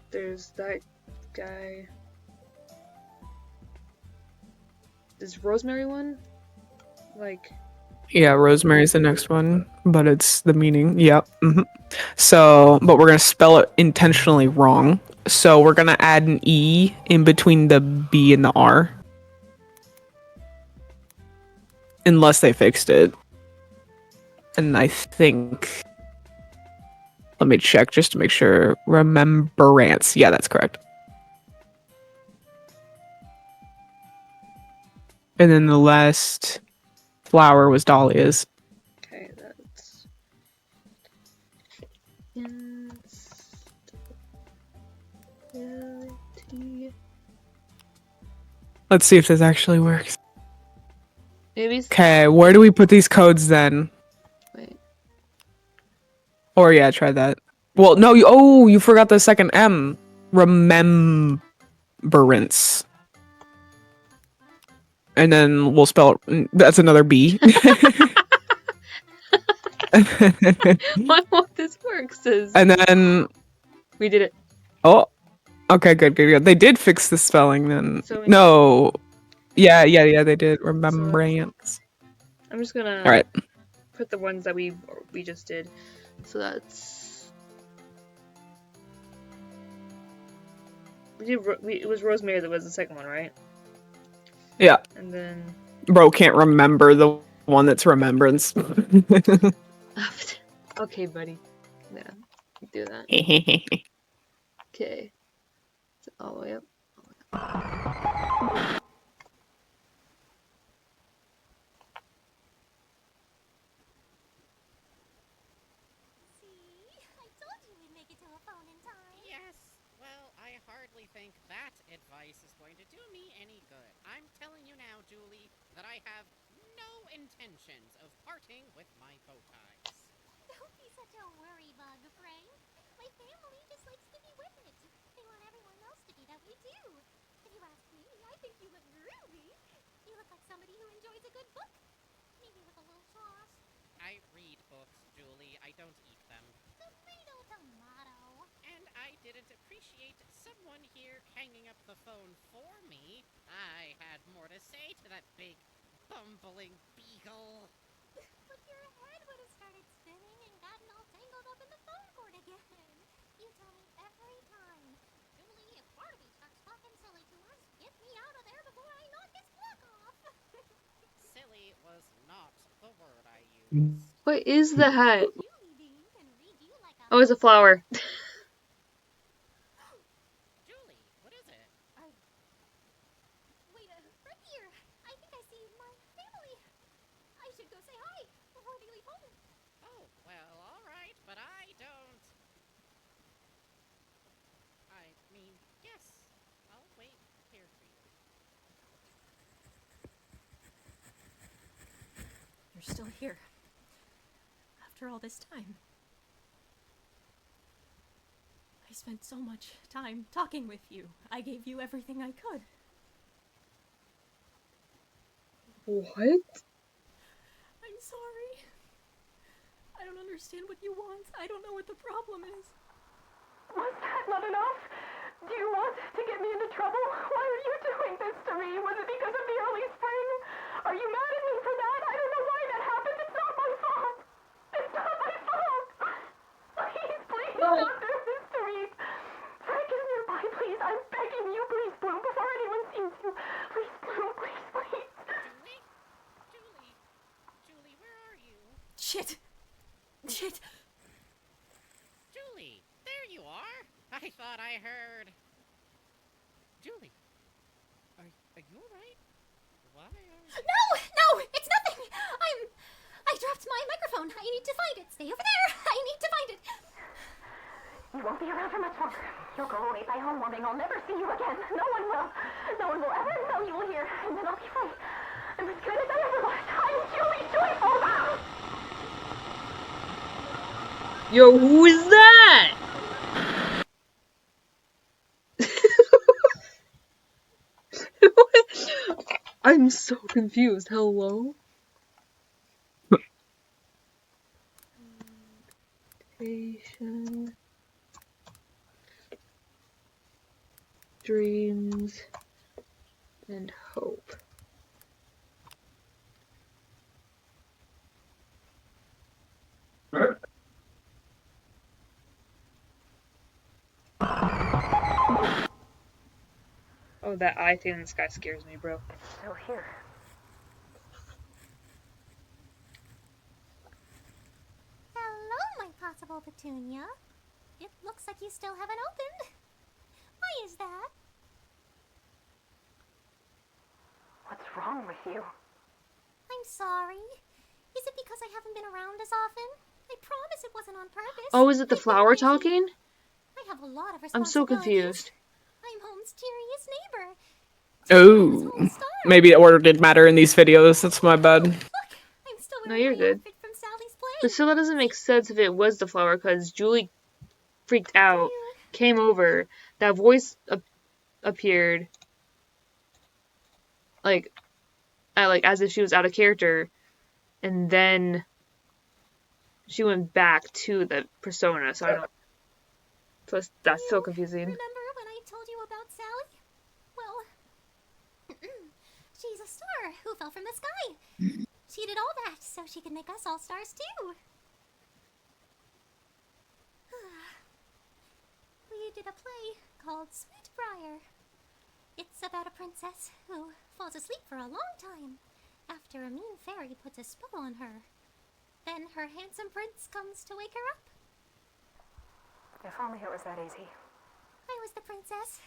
There's that guy. Is rosemary one? Like, Yeah, rosemary's the next one, but it's the meaning. Yep. So, but we're gonna spell it intentionally wrong. So we're gonna add an E in between the B and the R. Unless they fixed it. And I think... Let me check just to make sure. Remembrance. Yeah, that's correct. And then the last flower was dahlias. okay, that's instability. Let's see if this actually works. Maybe. Okay, where do we put these codes then? Wait. Or yeah, try that. Well, no, you forgot the second M. Remembrance. And then we'll spell it. That's another B. Why won't this work? Says And then we did it. oh, okay, good. They did fix the spelling then. So we No, yeah, they did. So Remembrance. I'm just gonna All right. put the ones that we just did. So that's it was rosemary that was the second one, right? Yeah. And then Bro can't remember the one that's remembrance. okay, buddy. Yeah, do that. Okay. So all the way up. Yes. Well, I hardly think that advice is going to do me any good. I'm telling you now, Julie, that I have no intentions of parting with my bow ties. Don't be such a worry bug, Frank. My family just likes to be with it. They want everyone else to be that way too. If you ask me, I think you look groovy. You look like somebody who enjoys a good book. Maybe with a little sauce. I read books, Julie. I don't eat them. Tomato, tomato. And I didn't appreciate someone here hanging up the phone for me. I had more to say to that big, bumbling beagle. But your head would have started spinning and gotten all tangled up in the phone cord again. You tell me every time. Julie, if Barnaby starts talking silly to us, get me out of there before I knock his block off. Silly was not the word I used. What is the hat? Julie Bean can read you like a Oh, it's a flower. Julie, what is it? Wait, right here. I think I see my family. I should go say hi before they leave home. Oh, well, all right, but I don't. I mean, yes, I'll wait here for you. You're still here. After all this time. I spent so much time talking with you. I gave you everything I could. What? I'm sorry. I don't understand what you want. I don't know what the problem is. Was that not enough? Do you want to get me into trouble? Why are you doing this to me? Was it because of the early spring? Are you mad at me for that? I don't know why that happened. It's not my fault. It's not my fault. Please, don't do this to me. Frank is nearby, please. I'm begging you, please, Bloom, before anyone sees you. Please, Bloom, please. Julie, where are you? Shit. Julie, there you are. I thought I heard. Julie, are you alright? Why are... No, it's nothing. I dropped my microphone. I need to find it. Stay over there. I need to find it. You won't be around for much longer. You'll go away by home warming. I'll never see you again. No one will. No one will ever know you were here. And then I'll be free. I'm as good as I ever was. I'm Julie Joyful now. Yo, who is that? I'm so confused. Hello? Patient. Dreams and hope. Oh, that eye thing in the sky scares me, bro. It's still here. Hello, my possible petunia. It looks like you still haven't opened. Why is that? What's wrong with you? I'm sorry. Is it because I haven't been around as often? I promise it wasn't on purpose. Oh, is it the I've been flower busy. talking? I have a lot of I'm so responsibilities. confused. I'm home's cheeriest neighbor. Oh, maybe the order did matter in these videos. That's my bad. Look, I'm still No, wearing you're my good. outfit from Sally's play. But still, that doesn't make sense if it was the flower, because Julie freaked out, came over, that voice appeared, like as if she was out of character, and then she went back to the persona. So I don't. So that's so confusing. Remember when I told you about Sally? Well, she's a star who fell from the sky. She did all that so she could make us all stars too. We did a play called Sweetbriar. It's about a princess who falls asleep for a long time after a mean fairy puts a spell on her. Then her handsome prince comes to wake her up. If only it was that easy. I was the princess,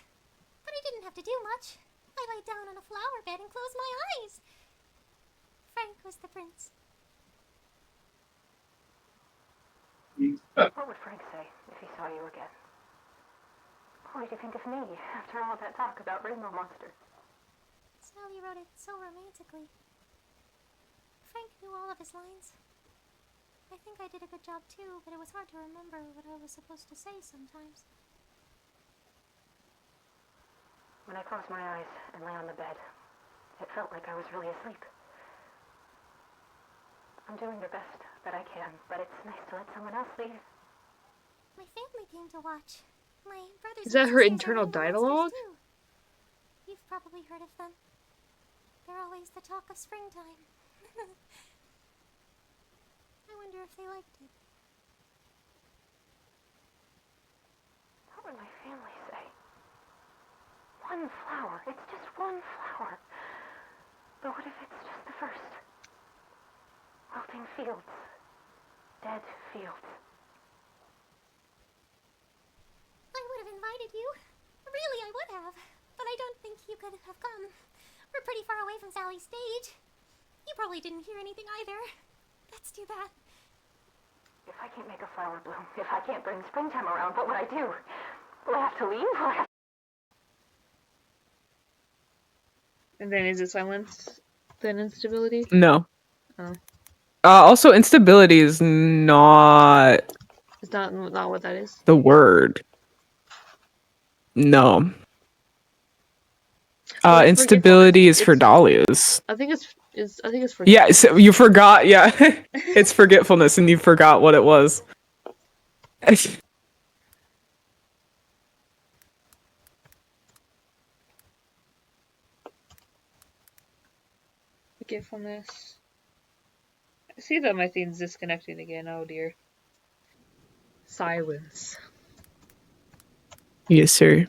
but I didn't have to do much. I lay down on a flower bed and closed my eyes. Frank was the prince. What would Frank say if he saw you again? What would you think of me after all that talk about Rainbow Monster? Sally wrote it so romantically. Frank knew all of his lines. I think I did a good job too, but it was hard to remember what I was supposed to say sometimes. When I closed my eyes and lay on the bed, it felt like I was really asleep. I'm doing the best that I can, but it's nice to let someone else leave. My family came to watch. My brothers Is that and her sisters internal are rainbow dialogue? monsters, too. You've probably heard of them. They're always the talk of springtime. I wonder if they liked it. What would my family say? One flower. It's just one flower. But what if it's just the first? Wilting fields. Dead fields. I would have invited you. Really, I would have. But I don't think you could have come. We're pretty far away from Sally's stage. You probably didn't hear anything either. That's too bad. If I can't make a flower bloom, if I can't bring springtime around, what would I do? Will I have to leave? Will I have And then is it silence? Then instability? No. Oh. Also, instability is not It's not what that is. the word. No. So Instability is for dahlias. I think it's for. Yeah, so you forgot. Yeah, it's forgetfulness, and you forgot what it was. Forgetfulness. I see that my thing's disconnecting again. Oh dear. Silence. Yes, sir.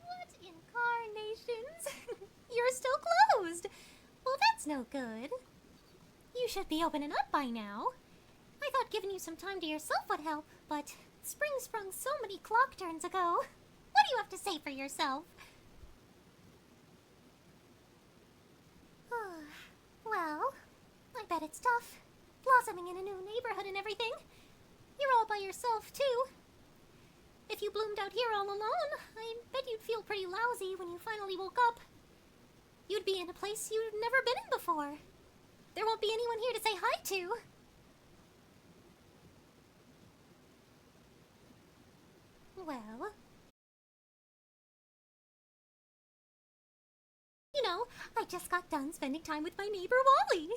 What incarnations? You're still closed. Well, that's no good. You should be opening up by now. I thought giving you some time to yourself would help, but spring sprung so many clock turns ago. What do you have to say for yourself? Well, I bet it's tough. Blossoming in a new neighborhood and everything. You're all by yourself, too. If you bloomed out here all alone, I bet you'd feel pretty lousy when you finally woke up. You'd be in a place you'd never been in before. There won't be anyone here to say hi to. Well... You know, I just got done spending time with my neighbor Wally.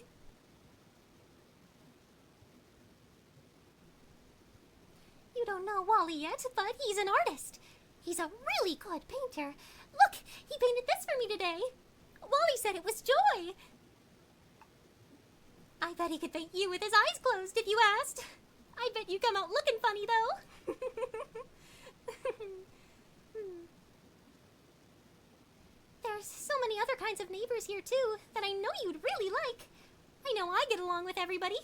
You don't know know Wally yet, but he's an artist. He's a really good painter. Look, he painted this for me today. Wally said it was joy. I bet he could paint you with his eyes closed if you asked. I bet you come out looking funny, though. There's so many other kinds of neighbors here, too, that I know you'd really like. I know I get along with everybody.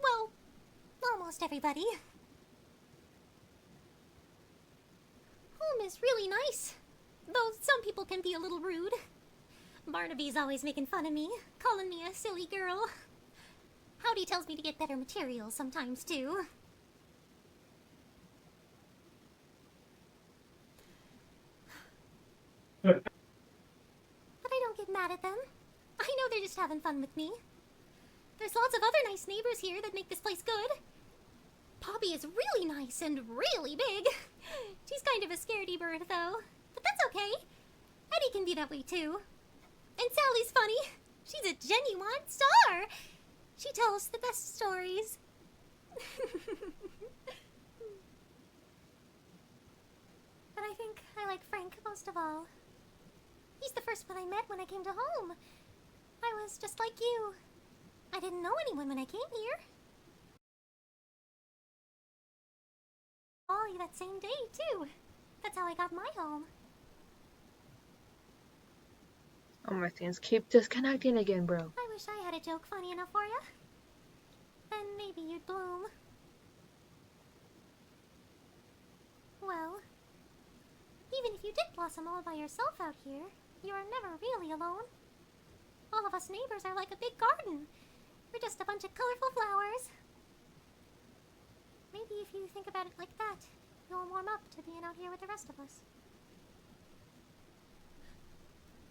Well, almost everybody. Home is really nice, though some people can be a little rude. Barnaby's always making fun of me, calling me a silly girl. Howdy tells me to get better materials sometimes, too. But I don't get mad at them. I know they're just having fun with me. There's lots of other nice neighbors here that make this place good. Poppy is really nice and really big. She's kind of a scaredy bird, though. But that's okay. Eddie can be that way, too. And Sally's funny. She's a genuine star. She tells the best stories. But I think I like Frank most of all. He's the first one I met when I came to home. I was just like you. I didn't know anyone when I came here. Ollie that same day, too. That's how I got my home. Oh, my things keep disconnecting again, bro. I wish I had a joke funny enough for you. Then maybe you'd bloom. Well, even if you did blossom all by yourself out here, you are never really alone. All of us neighbors are like a big garden. We're just a bunch of colorful flowers. Maybe if you think about it like that, you'll warm up to being out here with the rest of us.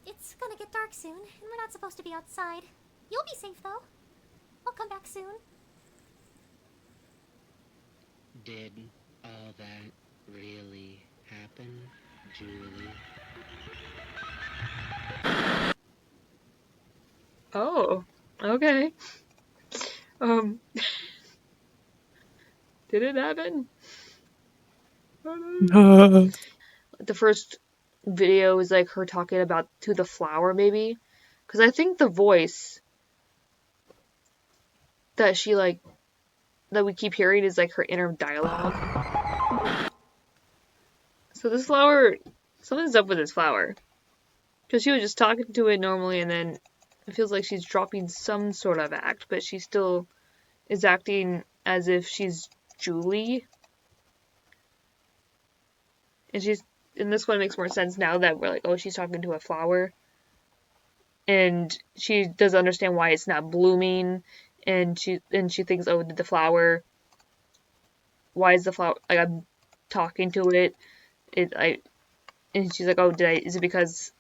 It's gonna get dark soon, and we're not supposed to be outside. You'll be safe, though. I'll come back soon. Did all that really happen, Julie? Oh, okay. Did it happen? The first video is like her talking about to the flower, maybe, because I think the voice that she like that we keep hearing is like her inner dialogue. So this flower, something's up with this flower, because she was just talking to it normally, and then it feels like she's dropping some sort of act, but she still is acting as if she's Julie. And this one makes more sense now that we're like, oh, she's talking to a flower. And she doesn't understand why it's not blooming. And she thinks, oh, did the flower, why is the flower, like, I'm talking to it. And she's like, oh, is it because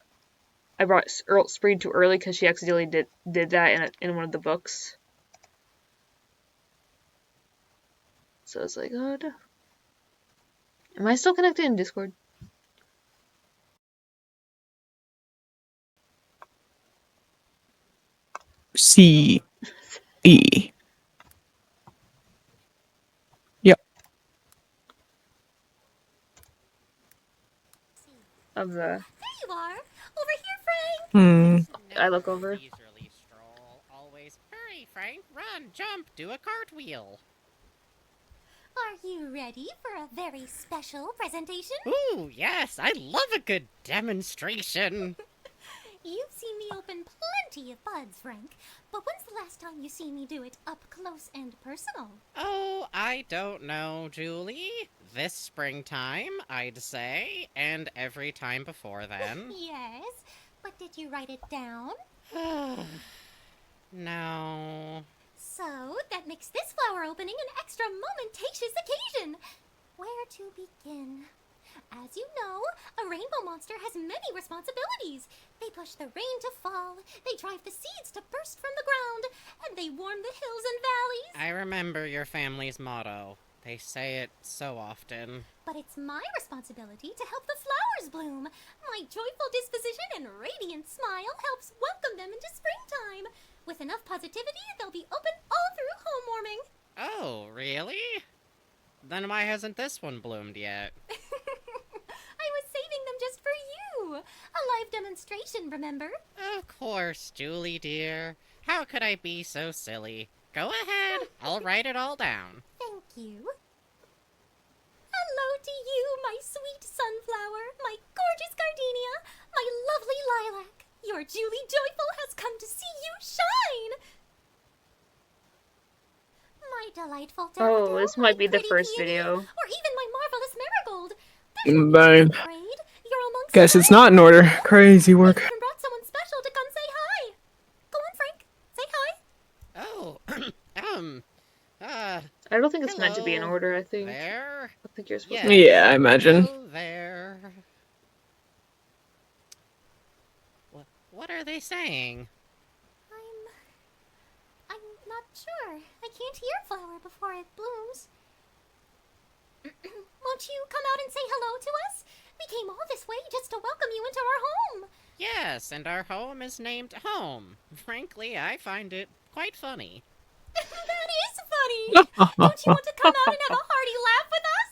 I brought spring too early because she accidentally did that in one of the books. So it's like, oh, no. Am I still connected in Discord? C E. Yep. Of the. There you are! Over here, Frank! I look over. Leisurely stroll. Always hurry, Frank. Run, jump, do a cartwheel. Are you ready for a very special presentation? Ooh, yes, I love a good demonstration. You've seen me open plenty of buds, Frank, but when's the last time you seen me do it up close and personal? Oh, I don't know, Julie. This springtime, I'd say, and every time before then. Yes, but did you write it down? No. So, that makes this flower opening an extra momentatious occasion. Where to begin? As you know, a rainbow monster has many responsibilities. They push the rain to fall, they drive the seeds to burst from the ground, and they warm the hills and valleys. I remember your family's motto. They say it so often. But it's my responsibility to help the flowers bloom. My joyful disposition and radiant smile helps welcome them into springtime. With enough positivity, they'll be open all through home warming. Oh, really? Then why hasn't this one bloomed yet? I was saving them just for you. A live demonstration, remember? Of course, Julie dear. How could I be so silly? Go ahead, I'll write it all down. Thank you. Hello to you, my sweet sunflower, my gorgeous gardenia, my lovely lilac. Your Julie Joyful has come to see you shine. My delightful daffodil, Oh, this might be the pretty first peony, video. or even my marvelous marigold. There's no Bye. need to be afraid. You're amongst Guess it's friends. not in order. Crazy I work. even brought someone special to come say hi. Go on, Frank. Say hi. Oh, I don't think it's meant to be in hello order, I think. there. I think you're supposed Yes. to. Yeah, I imagine. Hello there. What are they saying? I'm not sure. I can't hear flower before it blooms. Won't you come out and say hello to us? We came all this way just to welcome you into our home. Yes, and our home is named Home. Frankly, I find it quite funny. That is funny. Don't you want to come out and have a hearty laugh with us?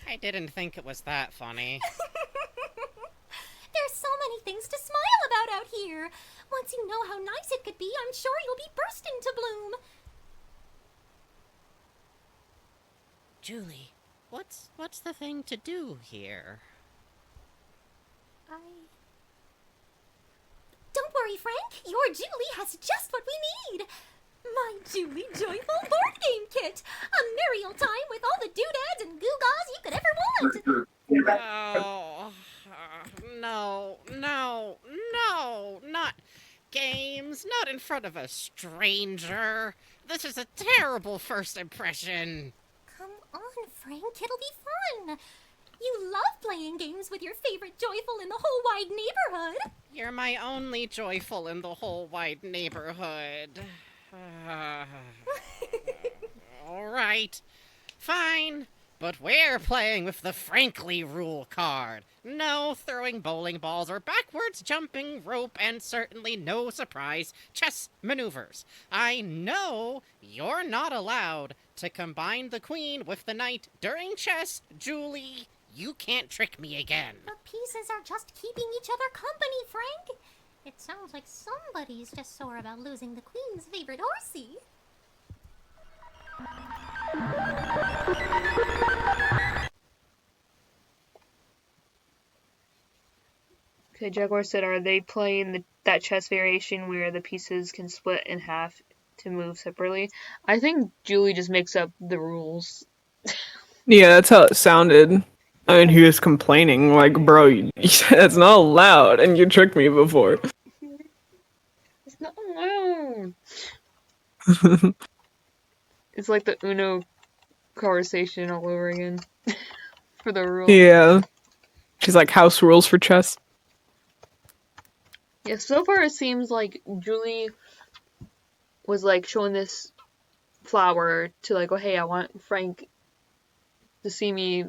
I didn't think it was that funny. There's so many things to smile about out here. Once you know how nice it could be, I'm sure you'll be bursting to bloom. Julie, what's the thing to do here? Don't worry, Frank. Your Julie has just what we need. My Julie Joyful board game kit. A merry old time with all the doodads and gewgaws you could ever want. Oh, no, not games, not in front of a stranger. This is a terrible first impression. Come on, Frank. It'll be fun. You love playing games with your favorite Joyful in the whole wide neighborhood. You're my only joyful in the whole wide neighborhood. All right, fine. But we're playing with the Frankly rule card. No throwing bowling balls or backwards jumping rope, and certainly no surprise chess maneuvers. I know you're not allowed to combine the queen with the knight during chess, Julie. You can't trick me again. The pieces are just keeping each other company, Frank. It sounds like somebody's just sore about losing the queen's favorite horsey. Okay, Jaguar said, are they playing that chess variation where the pieces can split in half to move separately? I think Julie just makes up the rules. Yeah, that's how it sounded. I mean, he was complaining, like, bro, that's not allowed, and you tricked me before. It's not allowed. It's like the Uno conversation all over again for the rules. Yeah. She's like, house rules for chess. Yeah, so far it seems like Julie was like showing this flower to like, oh hey, I want Frank to see me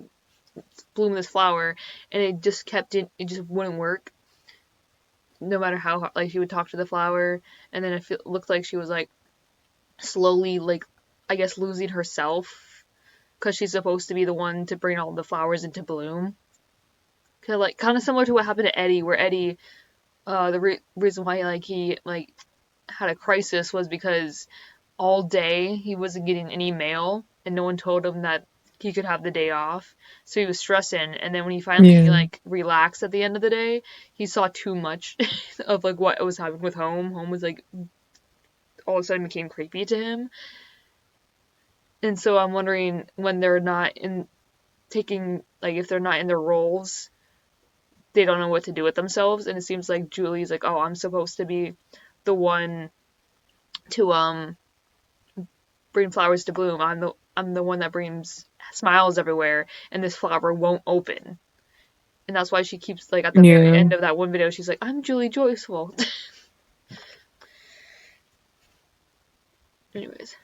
bloom this flower, and it just it just wouldn't work. No matter how like she would talk to the flower, and then it looked like she was like slowly like I guess losing herself because she's supposed to be the one to bring all the flowers into bloom. Kind of similar to what happened to Eddie, where Eddie. The reason why he had a crisis was because all day he wasn't getting any mail and no one told him that he could have the day off, so he was stressing. And then when he finally relaxed at the end of the day, he saw too much of like what was happening with home. Home was like all of a sudden became creepy to him. And so I'm wondering when they're not if they're not in their roles, they don't know what to do with themselves, and it seems like Julie's like, oh, I'm supposed to be the one to bring flowers to bloom. I'm the one that brings smiles everywhere, and this flower won't open. And that's why she keeps like at the very end of that one video, she's like, I'm Julie Joyful. Anyways.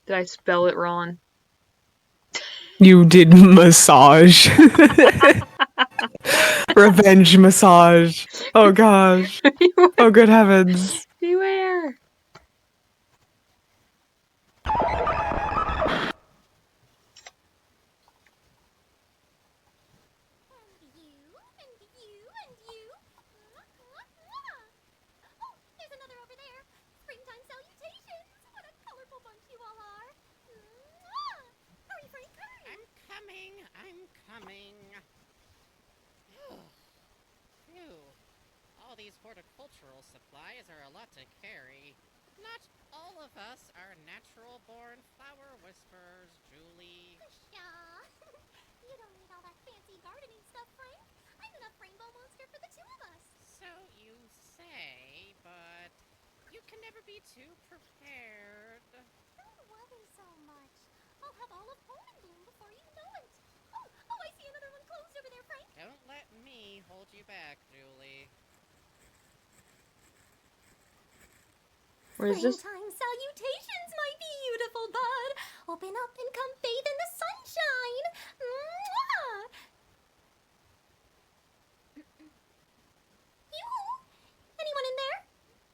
Did I spell it wrong? You did massage. Revenge massage. Oh gosh. Oh good heavens. Beware. And you, and you, and you. Oh, there's another over there. Springtime salutations. What a colorful bunch you all are. Hurry, Frank, hurry. I'm coming. Phew. All these horticultural supplies are a lot to carry. Not all of us are natural-born flower whisperers, Julie. Pshaw. You don't need all that fancy gardening stuff, Frank. I'm enough rainbow monster for the two of us. So you say, but you can never be too prepared. Don't worry so much. I'll have all of home in bloom before you know it. Oh, I see another one closed over there, Frank. Don't let me hold you back, Julie. Where is this? Springtime salutations, my beautiful bud. Open up and come bathe in the sunshine. Mwah! You? Anyone in there?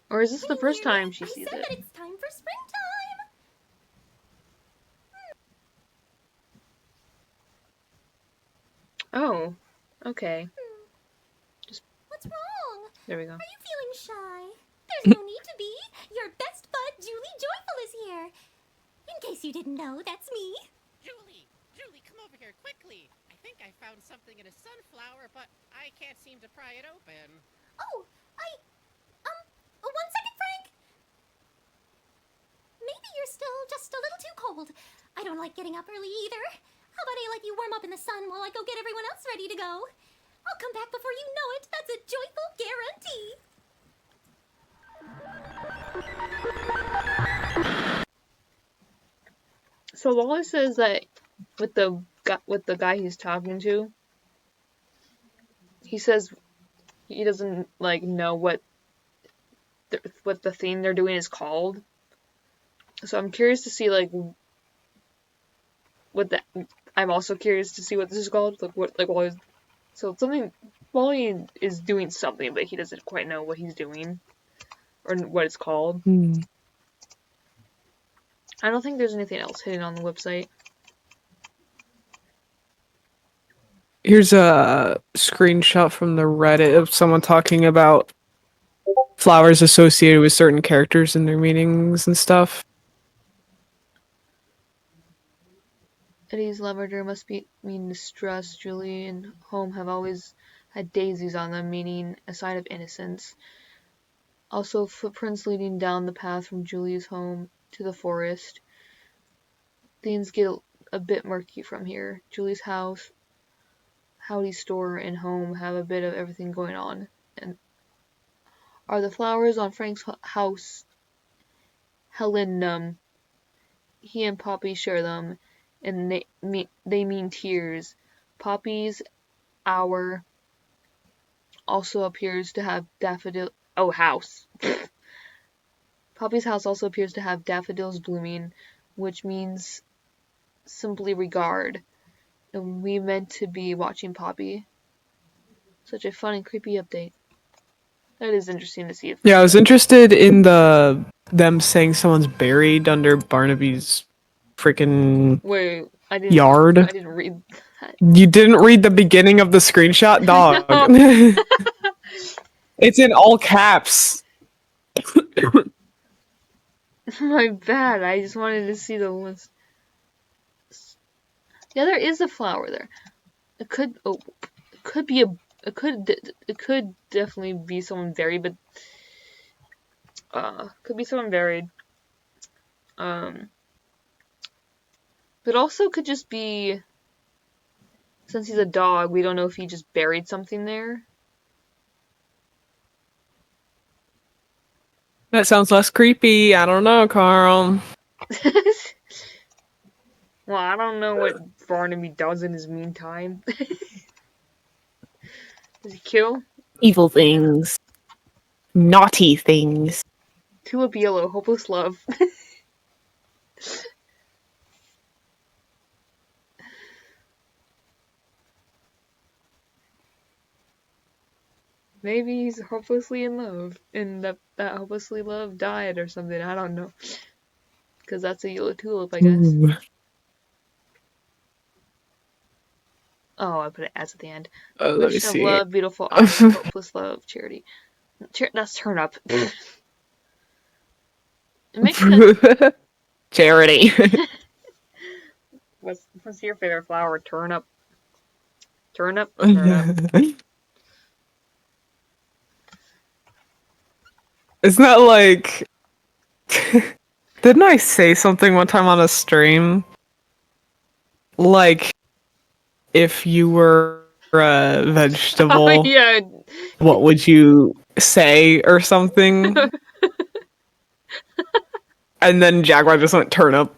Or is this the Can you first hear me? time she sees I said that it? it's time for springtime. Oh, okay. What's wrong? There we go. Are you feeling shy? There's no need to be. Your best bud, Julie Joyful, is here. In case you didn't know, that's me. Julie, come over here quickly. I think I found something in a sunflower, but I can't seem to pry it open. Oh, one second, Frank. Maybe you're still just a little too cold. I don't like getting up early either. How about I let you warm up in the sun while I go get everyone else ready to go? I'll come back before you know it. That's a joyful guarantee. So Lawler says that with the guy he's talking to, he says he doesn't like know what the theme they're doing is called. So I'm curious to see like what that. I'm also curious to see what this is called. Like what Wally. So something Wally is doing something, but he doesn't quite know what he's doing or what it's called. I don't think there's anything else hidden on the website. Here's a screenshot from the Reddit of someone talking about flowers associated with certain characters and their meanings and stuff. Eddie's lavender must mean distress. Julie and home have always had daisies on them, meaning a sign of innocence. Also, footprints leading down the path from Julie's home to the forest. Things get a bit murky from here. Julie's house, Howdy's store, and home have a bit of everything going on. And are the flowers on Frank's house Helenum? He and Poppy share them, and they mean tears. Poppy's hour also appears to have house. Poppy's house also appears to have daffodils blooming, which means simply regard. And we meant to be watching Poppy. Such a fun and creepy update. That is interesting to see. Yeah, I was interested in them saying someone's buried under Barnaby's freaking Wait, yard. I didn't read that. You didn't read the beginning of the screenshot, dog. It's in all caps. My bad. I just wanted to see the list. Yeah, there is a flower there. It could definitely be someone buried, but could be someone buried. But also could just be, since he's a dog, we don't know if he just buried something there. That sounds less creepy. I don't know, Carl. Well, I don't know what Barnaby does in his meantime. Does he kill? Evil things. Naughty things. Tulip yellow, hopeless love. Maybe he's hopelessly in love, and that hopelessly love died or something. I don't know. Because that's a yellow tulip, I guess. Ooh. Oh, I put an S at the end. Let me Mission of see. love, beautiful eyes, hopeless love, charity. That's turnip. It makes sense. Charity. What's your favorite flower? Turnip. Turnip or turnip? Isn't that like... Didn't I say something one time on a stream? Like, if you were a Oh vegetable, yeah. what would you say or something? And then Jaguar just went turnip.